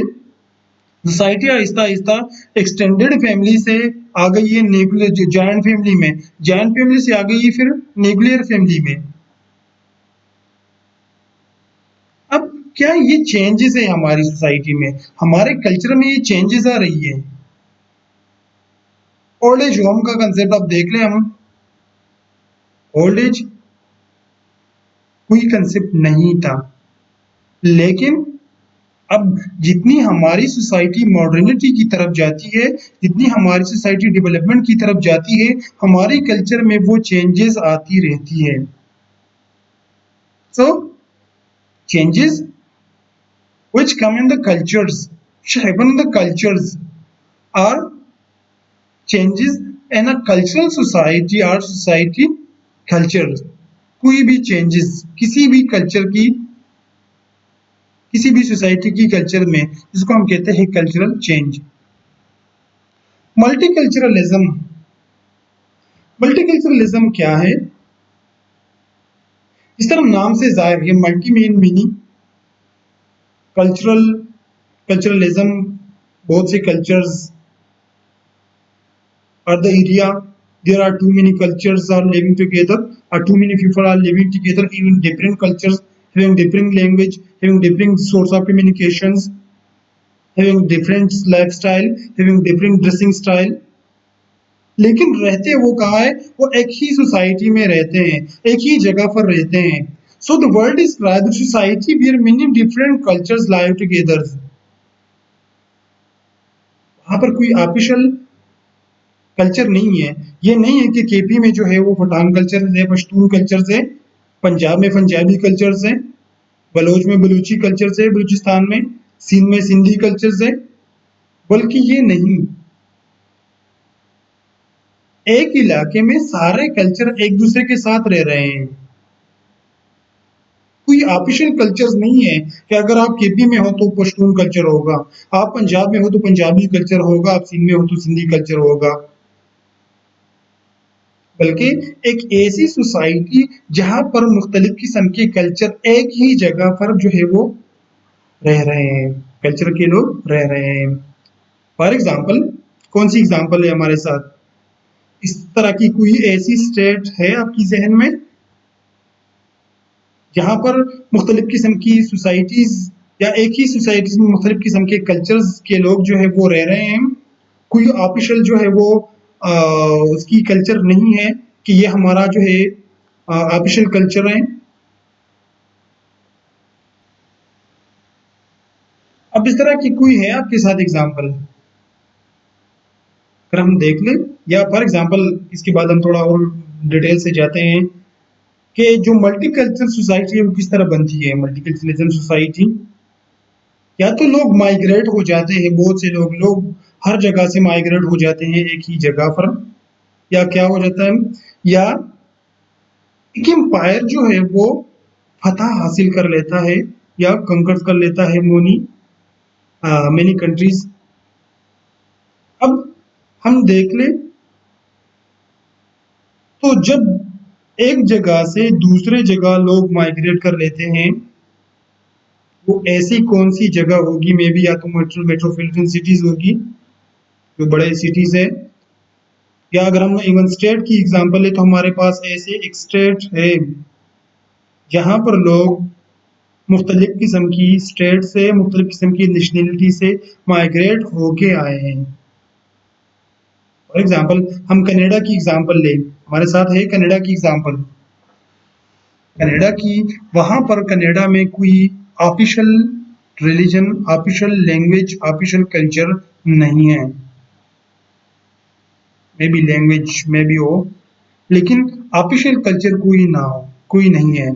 society Aahista Aahista extended family से आ गई है न्यूक्लियर जॉइंट फैमिली में, जॉइंट फैमिली से आ गई है फिर न्यूक्लियर फैमिली में। अब क्या ये चेंजेस है हमारी सोसाइटी में, हमारे कल्चर में ये चेंजेस आ रही है। ओल्ड एज होम का कंसेप्ट आप देख लें, हम ओल्ड एज कोई कंसेप्ट नहीं था, लेकिन अब जितनी हमारी सोसाइटी मॉडर्निटी की तरफ जाती है, जितनी हमारी सोसाइटी डेवलपमेंट की तरफ जाती है, हमारे कल्चर में वो चेंजेस आती रहती है। सो changes which come in the cultures, which happen in the cultures, are changes in a cultural society or society culture। कोई भी चेंजेस किसी भी कल्चर की, किसी भी सोसाइटी की कल्चर में, जिसको हम कहते हैं कल्चरल चेंज। मल्टीकल्चरलिज्म, मल्टीकल्चरलिज्म क्या है? इस तरह नाम से जाहिर है, multi main meaning cultural, culturalism, बहुत से cultures are the area, there are too many cultures are living together, or too many people are living together, even different cultures having different language, having different source of communications, having different lifestyle, having different dressing style. लेकिन रहते वो कहाँ है? वो एक ही society में रहते हैं, एक ही जगह पर रहते हैं। So the world is rather society where many different cultures live together. वहाँ पर कोई ऑफिशियल कल्चर नहीं है। ये नहीं है कि केपी में जो है वो पठान कल्चर है, पश्तून कल्चर है, पंजाब में पंजाबी कल्चर है, बलोच में बलूची कल्चर है, बलूचिस्तान में सिंध में सिंधी कल्चर है, बल्कि ये नहीं, एक इलाके में सारे कल्चर एक दूसरे के साथ रह रहे हैं। कोई ऑफिशियल कल्चर नहीं है कि अगर आप केपी में हो तो पश्तून कल्चर होगा, आप पंजाब में हो तो पंजाबी कल्चर होगा, आप सिंध में हो तो सिंधी कल्चर होगा। बल्कि एक ऐसी सोसाइटी जहां पर मुख्तलिफ किस्म के कल्चर एक ही जगह पर जो है वो रह रहे हैं, कल्चर के लोग रह रहे हैं। फॉर एग्जाम्पल, कौन सी एग्जाम्पल है हमारे साथ? इस तरह की कोई ऐसी स्टेट है आपकी जहन में जहां पर मुख्तलिफ किस्म की सोसाइटीज या एक ही सोसाइटीज में मुख्तलिफ किस्म के कल्चर्स के लोग जो है वो रह रहे हैं? कोई ऑफिशियल जो है वो उसकी कल्चर नहीं है कि ये हमारा जो है ऑफिशियल कल्चर है। अब इस तरह की कोई है आपके साथ एग्जाम्पल, अगर हम देख लें, या फॉर एग्जाम्पल इसके बाद हम थोड़ा और डिटेल से जाते हैं कि जो मल्टीकल्चरल सोसाइटी है वो किस तरह बनती है। मल्टीकल्चरलिज्म सोसाइटी, या तो लोग माइग्रेट हो जाते हैं, बहुत से लोग हर जगह से माइग्रेट हो जाते हैं एक ही जगह पर, या क्या हो जाता है, या एक एम्पायर जो है वो फतह हासिल कर लेता है या कंकर कर लेता है मेनी कंट्रीज। अब हम देख लें तो जब एक जगह से दूसरे जगह लोग माइग्रेट कर लेते हैं, वो ऐसी कौन सी जगह होगी, मे बी या तो मेट्रोपॉलिटन सिटीज होगी, जो बड़े सिटीज है, या अगर हम इवन स्टेट की एग्जांपल ले तो हमारे पास ऐसे एक स्टेट है जहां पर लोग मुख्तलिफ किस्म की स्टेट से, मुख्तलिफ किस्म की नेशनलिटी से माइग्रेट होके आए हैं। फॉर एग्जाम्पल हम कनाडा की एग्जांपल ले, हमारे साथ है कनाडा की एग्जांपल। कनाडा की, वहां पर कनाडा में कोई official religion, official language, official culture नहीं है। मे बी लैंग्वेज में भी हो, लेकिन ऑफिशियल कल्चर कोई ना हो, कोई नहीं है,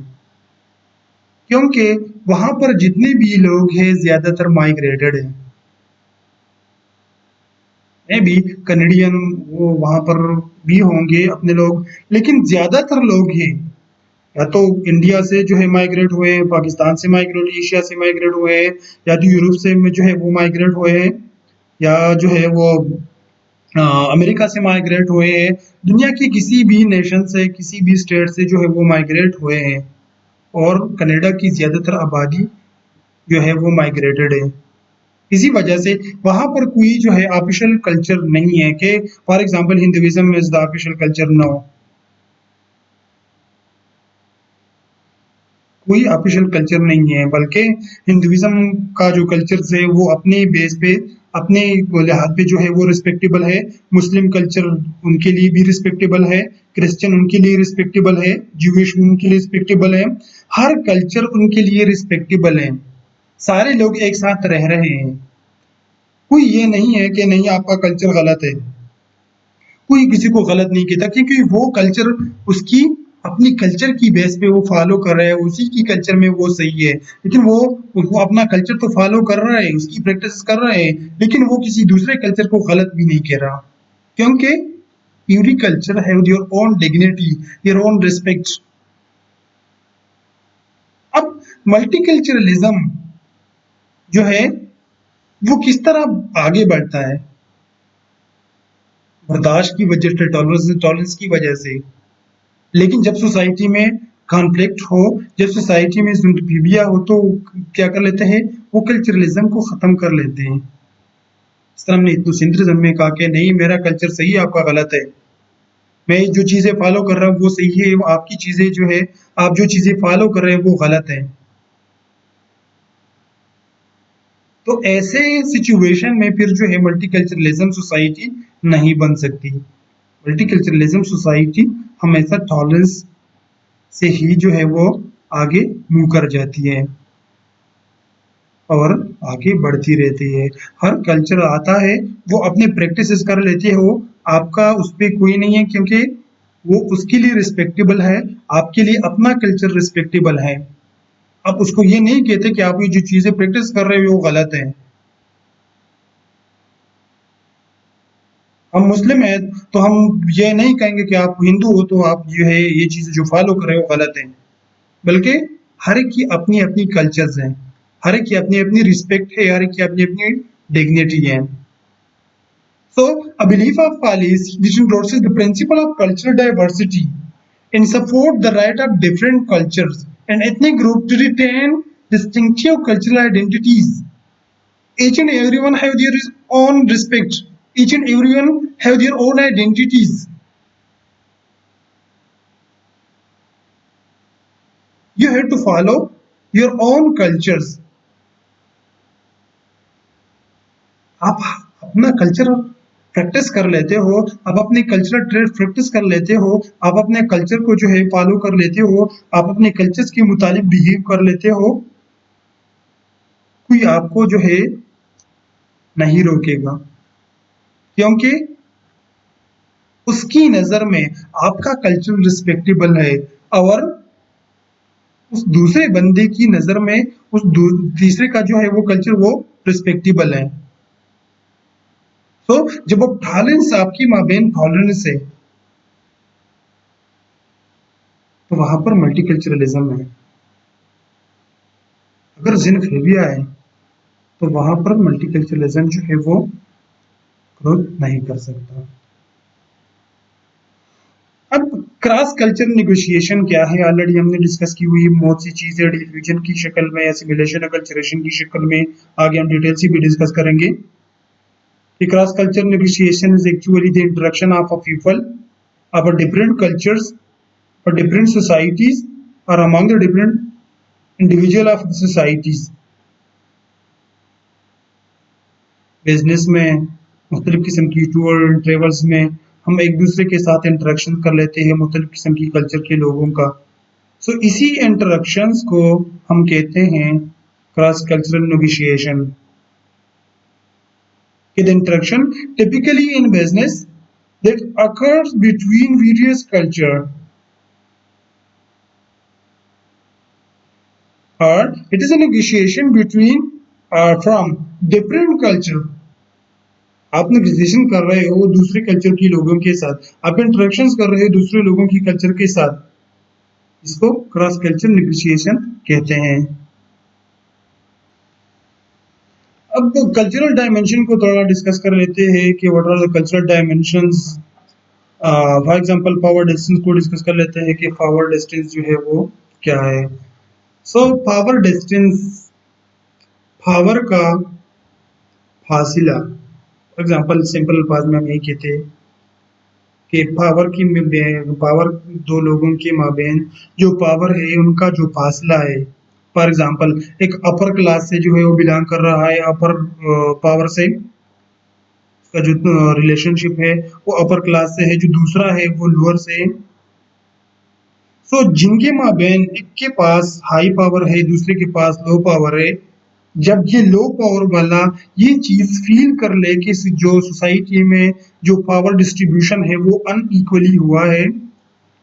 क्योंकि वहां पर जितने भी लोग हैं ज्यादातर माइग्रेटेड है। मे बी कनेडियन वो वहां पर भी होंगे अपने लोग, लेकिन ज्यादातर लोग हैं या तो इंडिया से जो है माइग्रेट हुए हैं, पाकिस्तान से माइग्रेट, एशिया से माइग्रेट हुए हैं, या तो यूरोप से में जो है वो माइग्रेट हुए हैं, या जो है वो अमेरिका से माइग्रेट हुए हैं। दुनिया की किसी भी नेशन से, किसी भी स्टेट से जो है वो माइग्रेट हुए हैं, और कनाडा की ज्यादातर आबादी जो है वो माइग्रेटेड है। इसी वजह से वहां पर कोई जो है ऑफिशियल कल्चर नहीं है कि for example Hinduism is the official culture, no, कोई ऑफिशियल कल्चर नहीं है, बल्कि हिंदुइज्म का जो कल्चर है वो अपने बेस पे, अपने लिहाज पे जो है वो रिस्पेक्टेबल है। मुस्लिम कल्चर उनके लिए भी रिस्पेक्टेबल है, क्रिश्चियन उनके लिए रिस्पेक्टेबल है, ज्यूइश उनके लिए रिस्पेक्टेबल है, हर कल्चर उनके लिए रिस्पेक्टेबल है। सारे लोग एक साथ रह रहे हैं। कोई ये नहीं है कि नहीं आपका कल्चर गलत है, कोई किसी को गलत नहीं कहता, क्योंकि वो कल्चर उसकी अपनी कल्चर की बेस पे वो फॉलो कर रहा है, उसी की कल्चर में वो सही है। लेकिन वो अपना कल्चर तो फॉलो कर रहा है, उसकी प्रैक्टिस कर रहा है, लेकिन वो किसी दूसरे कल्चर को गलत भी नहीं कह रहा, क्योंकि every culture have your own dignity, your own respect. अब मल्टीकल्चरलिज्म जो है वो किस तरह आगे बढ़ता है? बर्दाश्त की वजह से, टॉलरेंस की वजह से। लेकिन जब सोसाइटी में कॉन्फ्लिक्ट हो, जब सोसाइटी में जुल्म हो, तो क्या कर लेते हैं, वो कल्चरलिज्म को खत्म कर लेते हैं। इस तरह हमने इथनोसेंट्रिज्म में कहा कि नहीं मेरा कल्चर सही है, आपका गलत है, मैं जो चीजें फॉलो कर रहा हूँ वो सही है, आपकी चीजें जो है, आप जो चीजें फॉलो कर रहे हैं वो गलत है। तो ऐसे सिचुएशन में फिर जो है मल्टीकल्चरलिज्म सोसाइटी नहीं बन सकती। मल्टीकल्चरलिज्म सोसाइटी हमेशा टॉलरेंस से ही जो है वो आगे मूव कर जाती है और आगे बढ़ती रहती है। हर कल्चर आता है, वो अपने प्रैक्टिसेस कर लेते हो, आपका उस पे कोई नहीं है क्योंकि वो उसके लिए रिस्पेक्टेबल है, आपके लिए अपना कल्चर रिस्पेक्टेबल है। आप उसको ये नहीं कहते कि आप ये जो चीजें प्रैक्टिस कर रहे हो वो गलत है। हम मुस्लिम हैं तो हम ये नहीं कहेंगे कि आप हिंदू हो तो आप जो है ये चीजें जो फॉलो कर रहे हो गलत है। बल्कि हर एक की अपनी अपनी कल्चर्स हैं, हर एक की अपनी अपनी रिस्पेक्ट है, हर एक की अपनी अपनी डिग्निटी है। So, a belief of Palis which endorses the principle of cultural diversity and support the right of different cultures and ethnic groups to retain distinctive cultural identities. Each and everyone have their own respect. Each and everyone have their own identities. You have to follow your own cultures. आप अपना culture practice कर लेते हो, आप अपने cultural trade practice कर लेते हो, आप अपने कल्चर को जो है फॉलो कर लेते हो, आप अपने कल्चर्स के मुताबिक बिहेव कर लेते हो, कोई आपको जो है नहीं रोकेगा। क्योंकि उसकी नज़र में आपका कल्चर रिस्पेक्टेबल है और उस दूसरे बंदे की नज़र में उस तीसरे का जो है वो कल्चर वो रिस्पेक्टेबल है। तो जब वो टॉलरेंस आपकी माबेन टॉलरेंस है तो वहां पर मल्टीकल्चरलिज्म है। अगर जिनफेबिया है तो वहां पर मल्टीकल्चरलिज्म जो है वो ग्रोथ नहीं कर सकता। अब क्रॉस कल्चर निगोशिएशन क्या है, ऑलरेडी हमने डिस्कस की हुई बहुत सी चीजें डिफ्यूजन की शक्ल में, एसिमिलेशन कल्चरेशन की शक्ल में, आगे हम डिटेल से भी डिस्कस करेंगे कि cross culture negotiation is actually the introduction of a people of a different cultures or different societies or among the different individual of the societies। Business में मुख्तलिफ किस्म की टूर एंड ट्रेवल्स में हम एक दूसरे के साथ इंटरेक्शन कर लेते हैं मुख्तलिफ किस्म की कल्चर के लोगों का। सो इसी इंटरेक्शंस को हम कहते हैं cross cultural negotiation. The interaction typically in business that occurs between various culture or it is a negotiation between from different culture। आप नेगोशिएशन कर रहे हो दूसरे कल्चर के लोगों के साथ, आप इंटरेक्शंस कर रहे हो दूसरे लोगों की कल्चर के साथ, इसको क्रॉस कल्चर नेगोशिएशन कहते हैं। अब कल्चरल डायमेंशन को थोड़ा डिस्कस कर लेते हैं कि what are the cultural dimensions. For example power distance को डिस्कस कर लेते हैं कि पावर डिस्टेंस जो है वो क्या है। सो पावर डिस्टेंस, पावर का फासिला। फॉर एग्जांपल सिंपल अल्फाज में हम यही कहते हैं कि पावर दो लोगों के माबेन जो पावर है उनका जो फासला है। फॉर एग्जांपल एक अपर क्लास से जो है वो बिलोंग कर रहा है, अपर पावर से का जो रिलेशनशिप है वो अपर क्लास से है, जो दूसरा है वो लोअर से है। सो जिनके माबेन एक के पास हाई पावर है दूसरे के पास लो पावर है, जब ये लो पावर वाला ये चीज फील कर ले कि जो सोसाइटी में जो पावर डिस्ट्रीब्यूशन है वो अनइक्वली हुआ है,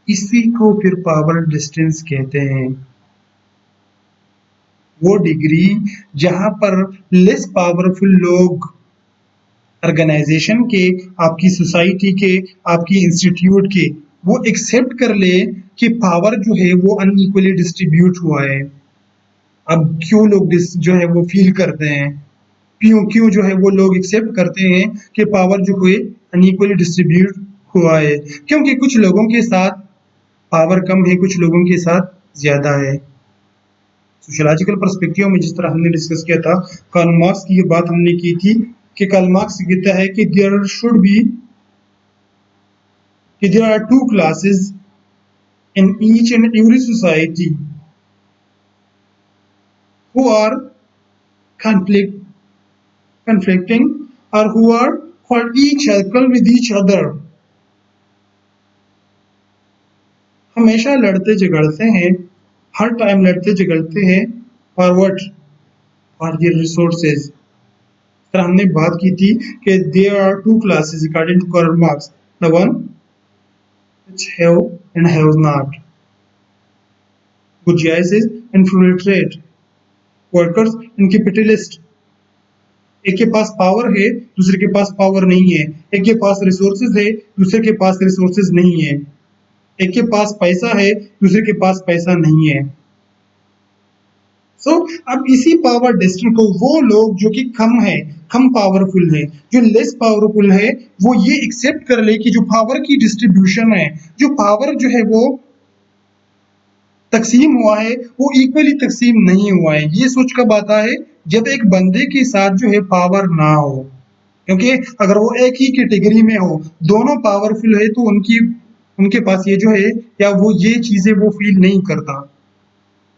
इसी को फिर पावर डिस्टेंस कहते हैं। वो डिग्री जहां पर लेस पावरफुल लोग ऑर्गेनाइजेशन के, आपकी सोसाइटी के, आपकी इंस्टीट्यूट के, वो एक्सेप्ट कर ले कि पावर जो है वो अनइक्वली डिस्ट्रीब्यूट हुआ है। अब क्यों लोग जो है वो फील करते हैं, क्यों क्यों जो है वो लोग एक्सेप्ट करते हैं कि पावर जो है अनइक्वली डिस्ट्रीब्यूट हुआ है, क्योंकि कुछ लोगों के साथ पावर कम है, कुछ लोगों के साथ ज्यादा है। सोशियोलॉजिकल पर्सपेक्टिव में जिस तरह हमने डिस्कस किया था, कार्ल मार्क्स की ये बात हमने की थी कि कार्ल मार्क्स कहता है कि देयर शुड बी कि there are two classes in each and every society who are conflict conflicting or who are for each equal with each other. हमेशा लड़ते झगड़ते हैं, हर टाइम लड़ते झगड़ते हैं for what? For their resources. Sir हमने बात की थी कि there are two classes according to Karl Marx, the one which have and have not, bourgeoisie and proletariat, workers and capitalist। एक के पास पावर है, दूसरे के पास पावर नहीं है। एक के पास रिसोर्सेज है, दूसरे के पास रिसोर्सेज नहीं है। एक के पास पैसा है, दूसरे के पास पैसा नहीं है। अब इसी पावर डिस्ट्रीब्यूशन को वो लोग जो कि कम पावरफुल है, जो लेस पावरफुल है, वो ये एक्सेप्ट कर ले कि जो पावर की डिस्ट्रीब्यूशन है, जो पावर जो है वो तकसीम हुआ है, वो इक्वली तकसीम नहीं हुआ है। ये सोच कब आता है? जब एक बंदे के साथ जो है पावर ना हो। क्योंकि अगर वो एक ही कैटेगरी में हो, दोनों पावरफुल है, तो उनके पास ये जो है या वो ये चीजें वो फील नहीं करता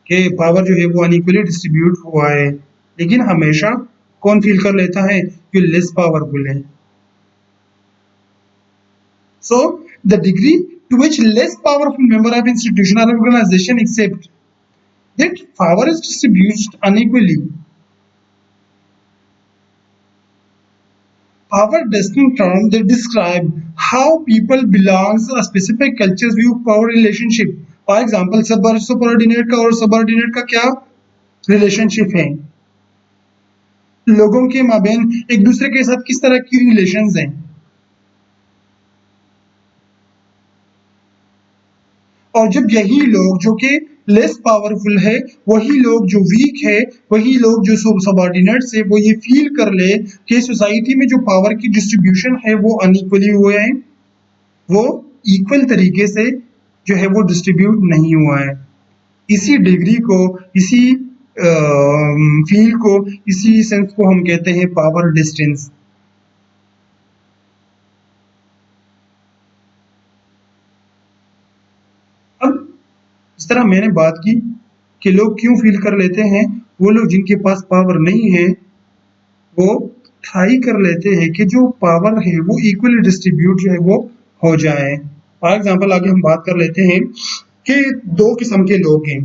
कि पावर जो है वो अनइक्वली डिस्ट्रीब्यूट हुआ है। लेकिन हमेशा कौन फील कर लेता है? जो लेस पावरफुल है। So the degree to which less powerful member of institution or organization accept that power is distributed unequally. Power distinct term that describe how people belongs to a specific culture's view of power relationship. For example, subordinate का और subordinate का क्या relationship है? लोगों के माबेन एक दूसरे के साथ किस तरह की relations हैं? और जब यही लोग जो कि लेस पावरफुल है, वही लोग जो वीक है, वही लोग जो सबऑर्डिनेट्स है, वो ये फील कर ले कि सोसाइटी में जो पावर की डिस्ट्रीब्यूशन है वो अनइक्वली हुए हैं, वो इक्वल तरीके से जो है वो डिस्ट्रीब्यूट नहीं हुआ है। इसी डिग्री को, इसी फील को, इसी सेंस को हम कहते हैं पावर डिस्टेंस। इस तरह मैंने बात की कि लोग क्यों फील कर लेते हैं, वो लोग जिनके पास पावर नहीं है, वो ट्राई कर लेते हैं कि जो पावर है वो इक्वली डिस्ट्रीब्यूट जो है वो हो जाए। फॉर एग्जाम्पल आगे हम बात कर लेते हैं कि दो किस्म के लोग हैं।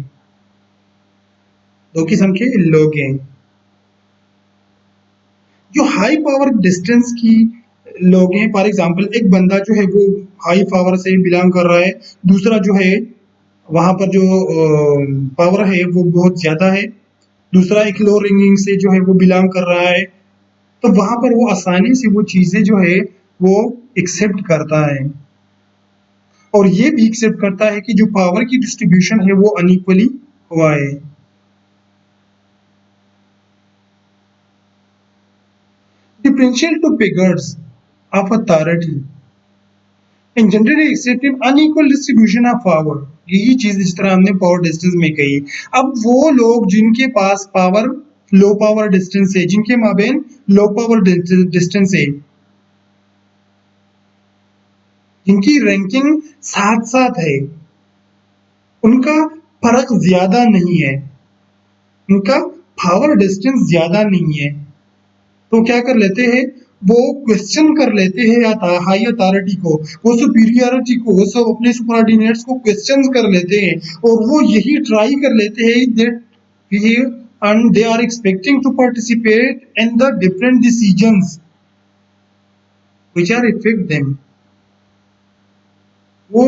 जो हाई पावर डिस्टेंस की लोग हैं, फॉर एग्जाम्पल एक बंदा जो है वो हाई पावर से बिलोंग कर रहा है, दूसरा जो है वहां पर जो पावर है वो बहुत ज्यादा है, दूसरा एक लो रिंगिंग से जो है वो बिलोंग कर रहा है, तो वहां पर वो आसानी से वो चीजें जो है वो एक्सेप्ट करता है और ये भी एक्सेप्ट करता है कि जो पावर की डिस्ट्रीब्यूशन है वो अनइक्वली हुआ है। Differential two figures of authority and generally accepted unequal distribution of power। यही चीज जिस तरह हमने पावर डिस्टेंस में कही। अब वो लोग जिनके पास पावर लो पावर डिस्टेंस है, जिनके माबेन लो पावर डिस्टेंस है, जिनकी रैंकिंग साथ साथ है, उनका फर्क ज्यादा नहीं है, उनका पावर डिस्टेंस ज्यादा नहीं है, तो क्या कर लेते हैं? वो क्वेश्चन कर लेते हैं हाई अथॉरिटी को, वो सुपीरियरिटी को, वो सब अपने सुपरऑर्डिनेट्स को क्वेश्चन कर लेते हैं और वो यही ट्राई कर लेते हैं that and they are expecting to participate in the different decisions which are affect them। वो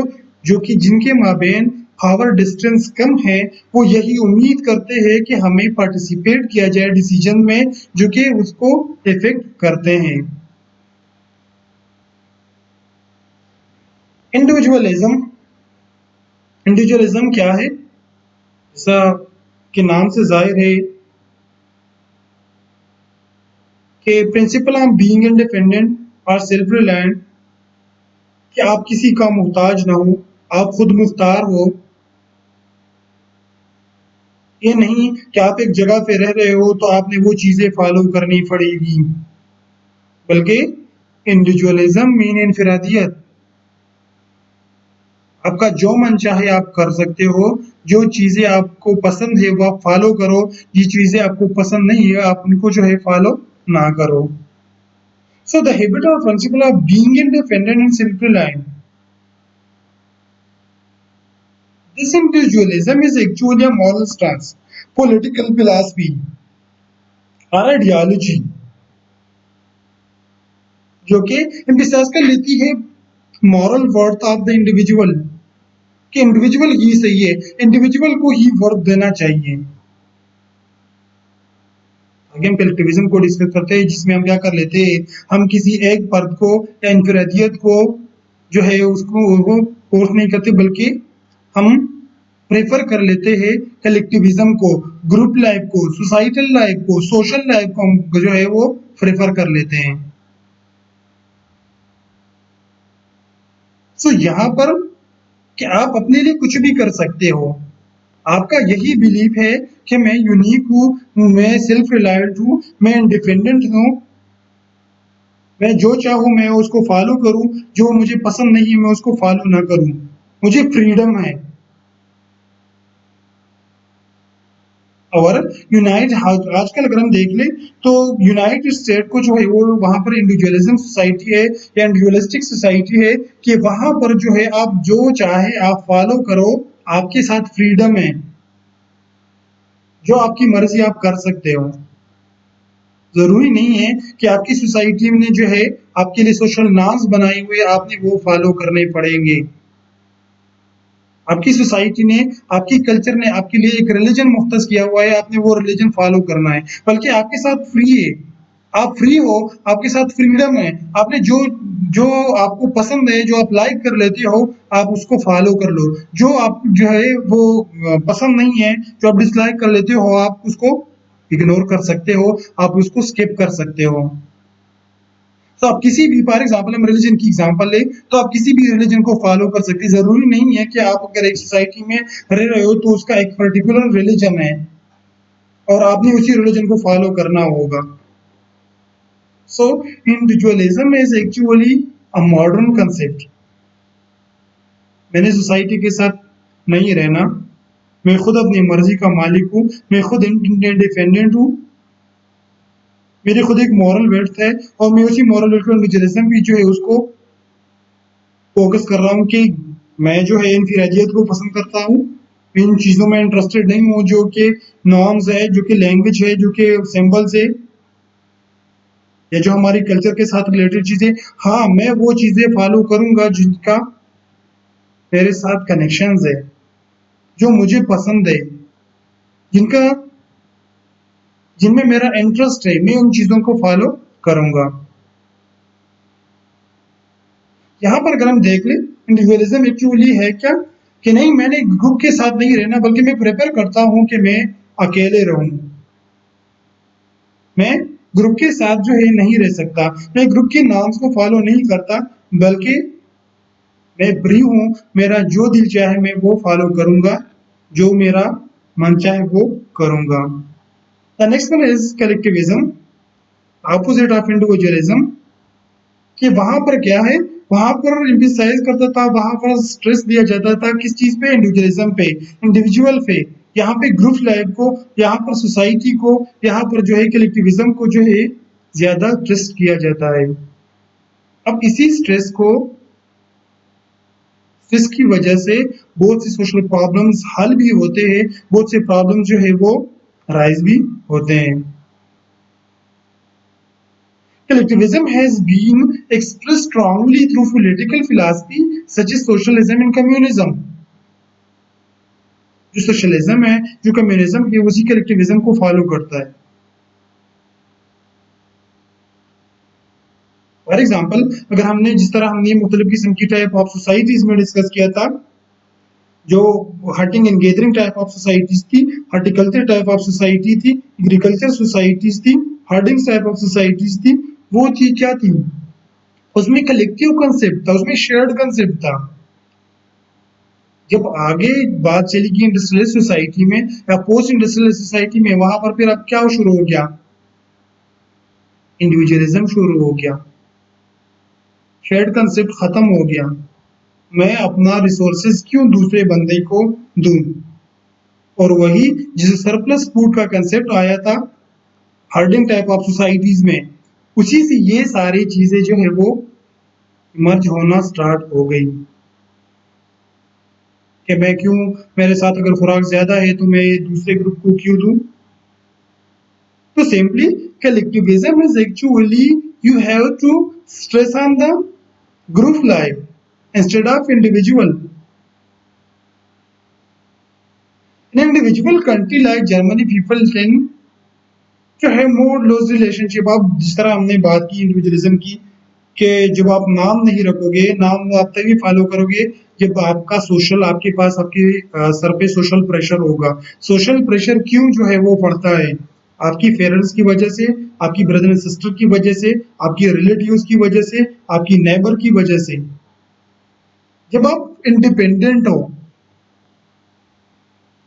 जो कि जिनके माबेन पावर डिस्टेंस कम है, वो यही उम्मीद करते हैं कि हमें पार्टिसिपेट किया जाए डिसीजन में जो कि उसको इफेक्ट करते हैं। इंडिविजुअलिज्म क्या है? जैसा कि नाम से जाहिर है कि प्रिंसिपल ऑफ बीइंग इंडिपेंडेंट और सेल्फ रिलायंट, कि आप किसी का मोहताज ना हो, आप खुद मुख्तार हो। ये नहीं कि आप एक जगह पे रह रहे हो तो आपने वो चीजें फॉलो करनी पड़ेगी, बल्कि इंडिविजुअलिज्म मीन इनफिरादियत। आपका जो मन चाहे आप कर सकते हो, जो चीजें आपको पसंद है वो आप फॉलो करो, ये चीजें आपको पसंद नहीं है आप उनको जो है फॉलो ना करो. So the habit or principle of being independent and self-reliant. This individualism is actually a moral stance, political philosophy, or ideology जो कि एम्फसाइज कर लेती है moral worth of the individual कि इंडिविजुअल ही सही है, इंडिविजुअल को ही वर्थ देना चाहिए. आगे हम कलेक्टिविज्म को डिस्कस करते हैं जिसमें हम क्या कर लेते हैं, हम किसी एक फर्द को या इंफरादियत को जो है उसको वो फोर्स नहीं करते बल्कि हम प्रेफर कर लेते हैं कलेक्टिविज्म को, ग्रुप लाइफ को, सोसाइटल लाइफ को, सोशल लाइफ को हम जो है वो प्रेफर कर लेते हैं. सो यहाँ पर कि आप अपने लिए कुछ भी कर सकते हो. आपका यही बिलीफ है कि मैं यूनिक हूँ, मैं सेल्फ रिलायंट हूँ, मैं इंडिपेंडेंट हूँ, मैं जो चाहूँ मैं उसको फॉलो करूँ, जो मुझे पसंद नहीं है मैं उसको फॉलो ना करूँ, मुझे फ्रीडम है. और यूनाइट आजकल अगर हम देख लें तो यूनाइटेड स्टेट को जो है वो वहां पर इंडिविजुअलिज्म सोसाइटी है या इंडिविजुअलिस्टिक सोसाइटी है कि वहां पर जो है आप जो चाहे आप फॉलो करो, आपके साथ फ्रीडम है, जो आपकी मर्जी आप कर सकते हो. जरूरी नहीं है कि आपकी सोसाइटी ने जो है आपके लिए सोशल नॉर्म्स बनाए हुए आपने वो फॉलो करने पड़ेंगे. आपकी सोसाइटी ने, आपकी कल्चर ने आपके लिए एक रिलीजन मुख्तस किया हुआ है, आपने वो रिलीजन फॉलो करना है, बल्कि आपके साथ फ्री है, आप फ्री हो, आपके साथ फ्रीडम है, आपने जो जो आपको पसंद है, जो आप लाइक कर लेते हो आप उसको फॉलो कर लो, जो आप जो है वो पसंद नहीं है, जो आप डिसलाइक कर लेते हो आप उसको इग्नोर कर सकते हो, आप उसको स्किप कर सकते हो. तो आप किसी भी, फॉर एग्जाम्पल हम रिलीजन की एग्जाम्पल ले तो आप किसी भी रिलीजन को फॉलो कर सकते हैं. जरूरी नहीं है कि आप अगर एक सोसाइटी में रह रहे हो तो उसका एक पर्टिकुलर रिलीजन है और आपने उसी रिलीजन को फॉलो करना होगा. So individualism is actually a modern concept. मैंने सोसाइटी के साथ नहीं रहना, मैं खुद अपनी मर्जी का मालिक हूँ, मैं खुद इंडिपेंडेंट हूँ, मेरी खुद एक मॉरल वर्थ है और मैं उसी मॉरल वर्थ को इंडिविजुअलिज्म भी जो है उसको फोकस कर रहा हूँ कि मैं जो है इनफिरादियत को पसंद करता हूँ, इन चीज़ों में इंटरेस्टेड नहीं हूँ जो कि नॉर्म्स है, जो कि लैंग्वेज है, जो कि सिंबल्स है या जो हमारी कल्चर के साथ रिलेटेड चीज़ें. हाँ, मैं वो चीज़ें फॉलो करूँगा जिनका मेरे साथ कनेक्शंस है, जो मुझे पसंद है, जिनका जिनमें मेरा इंटरेस्ट है, मैं उन चीज़ों को फॉलो करूँगा. यहाँ पर अगर हम देख लें इंडिविजुअलिज्म एक्चुअली है क्या कि नहीं, मैंने ग्रुप के साथ नहीं रहना बल्कि मैं प्रेफर करता हूँ कि मैं अकेले रहूं, मैं ग्रुप के साथ जो है नहीं रह सकता, मैं ग्रुप के नॉर्म्स को फॉलो नहीं करता बल्कि मैं फ्री हूँ, मेरा जो दिल चाहे मैं वो फॉलो करूंगा, जो मेरा मन चाहे वो करूंगा. The next one is collectivism, opposite of individualism. कि वहां पर क्या है, वहां पर एम्फसाइज करता था, वहां पर स्ट्रेस दिया जाता था किस चीज पे, इंडिविजुअलिज्म पे, इंडिविजुअल पे. यहाँ पे ग्रुप लाइफ को, यहाँ पर सोसाइटी को, यहाँ पर जो है कलेक्टिविज्म को जो है ज्यादा ट्रस्ट किया जाता है. अब इसी स्ट्रेस की वजह से बहुत सी सोशल प्रॉब्लम्स हल भी होते हैं, बहुत से प्रॉब्लम जो है वो राइज भी होते हैं. Collectivism has been expressed strongly through political philosophy such as socialism and communism. जो सोशलिज्म है, जो कम्युनिज्म है, उसी कलेक्टिविज्म को फॉलो करता है. फॉर एग्जाम्पल अगर हमने जिस तरह हमने मुख्तलिफ किस्म की टाइप ऑफ सोसाइटीज में डिस्कस किया था, जो hunting and gathering type of societies थी, हॉर्टिकल्चर टाइप ऑफ सोसाइटी थी, एग्रीकल्चर सोसाइटीज थी, हर्डिंग टाइप ऑफ सोसाइटीज थी, वो चीज क्या थी, उसमें कलेक्टिव कंसेप्ट था, उसमें शेयर्ड कंसेप्ट था. जब आगे बात चली गई इंडस्ट्रियल सोसाइटी में या पोस्ट इंडस्ट्रियल सोसाइटी में, वहां पर फिर अब क्या शुरू हो गया, इंडिविजुअलिज्म शुरू हो गया, शेयर्ड कंसेप्ट खत्म हो गया. मैं अपना रिसोर्सेज क्यों दूसरे बंदे को दूं, और वही जिस सरप्लस फूड का कंसेप्ट आया था, हर्डिंग टाइप ऑफ सोसाइटीज में, उसी से ये सारी चीजें जो है वो इमर्ज होना स्टार्ट हो गई कि मैं क्यों, मेरे साथ अगर खुराक ज्यादा है तो मैं दूसरे ग्रुप को क्यों दूं। तो simply collectivism is actually you have to stress on the group life instead of individual. In individual country like Germany, people tend to have more close relationship. अब जिस तरह हमने बात की इंडिविजुअलिज्म की कि जब आप नाम नहीं रखोगे, नाम आप तभी फॉलो करोगे जब आपका सोशल, आपके पास आपके सर पे सोशल प्रेशर होगा। सोशल प्रेशर क्यों जो है वो पड़ता है? आपकी पेरेंट्स की वजह से, आपकी ब्रदर एंड सिस्टर की वजह से, आपकी रिलेटिव्स की वजह से, आपकी नेबर की वजह से। जब आप इंडिपेंडेंट हो,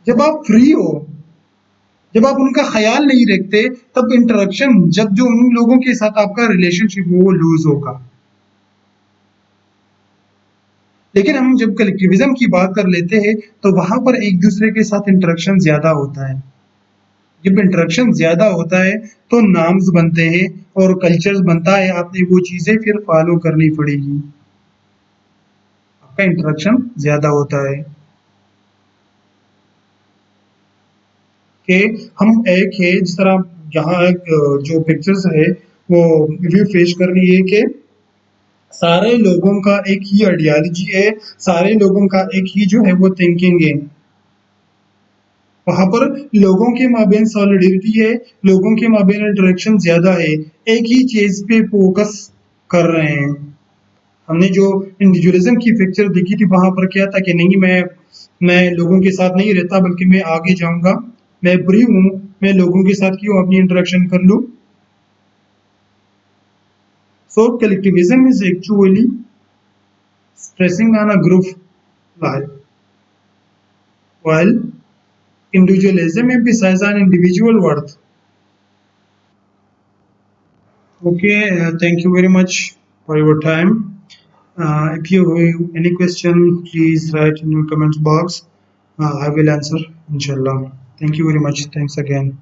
जब आप फ्री हो, जब आप उनका ख्याल नहीं रखते, तब इंटरेक्शन, जब जो उन लोगों के साथ आपका रिलेशनशिप वो लूज होगा। लेकिन हम जब कलेक्टिविज्म की बात कर लेते हैं तो वहां पर एक दूसरे के साथ इंटरेक्शन ज्यादा होता है। जब इंटरेक्शन ज्यादा होता है तो नाम्स बनते हैं और कल्चर्स बनता है, आपने वो चीजें फिर फॉलो करनी पड़ेगी। आपका इंटरेक्शन ज्यादा होता है कि हम एक है, जिस तरह यहाँ जो पिक्चर्स है वो व्यू पेश कर रही है कि सारे लोगों का एक ही आइडियोलॉजी है, सारे लोगों का एक ही जो है वो थिंकिंग है। वहां पर लोगों के माबेन सॉलिडिरिटी है, लोगों के माबेन इंटरेक्शन ज्यादा है, एक ही चीज पे फोकस कर रहे हैं। हमने जो इंडिविजुअलिज्म की पिक्चर देखी थी वहां पर क्या था कि नहीं, मैं लोगों के साथ नहीं रहता बल्कि मैं आगे जाऊंगा, मैं फ्री हूँ, मैं लोगों के साथ क्यों अपनी इंटरेक्शन कर लूँ। So collectivism is actually stressing on a group life, while individualism emphasizes on individual worth. Okay, thank you very much for your time. If you have any question, please write in your comments box. I will answer, inshallah. Thank you very much. Thanks again.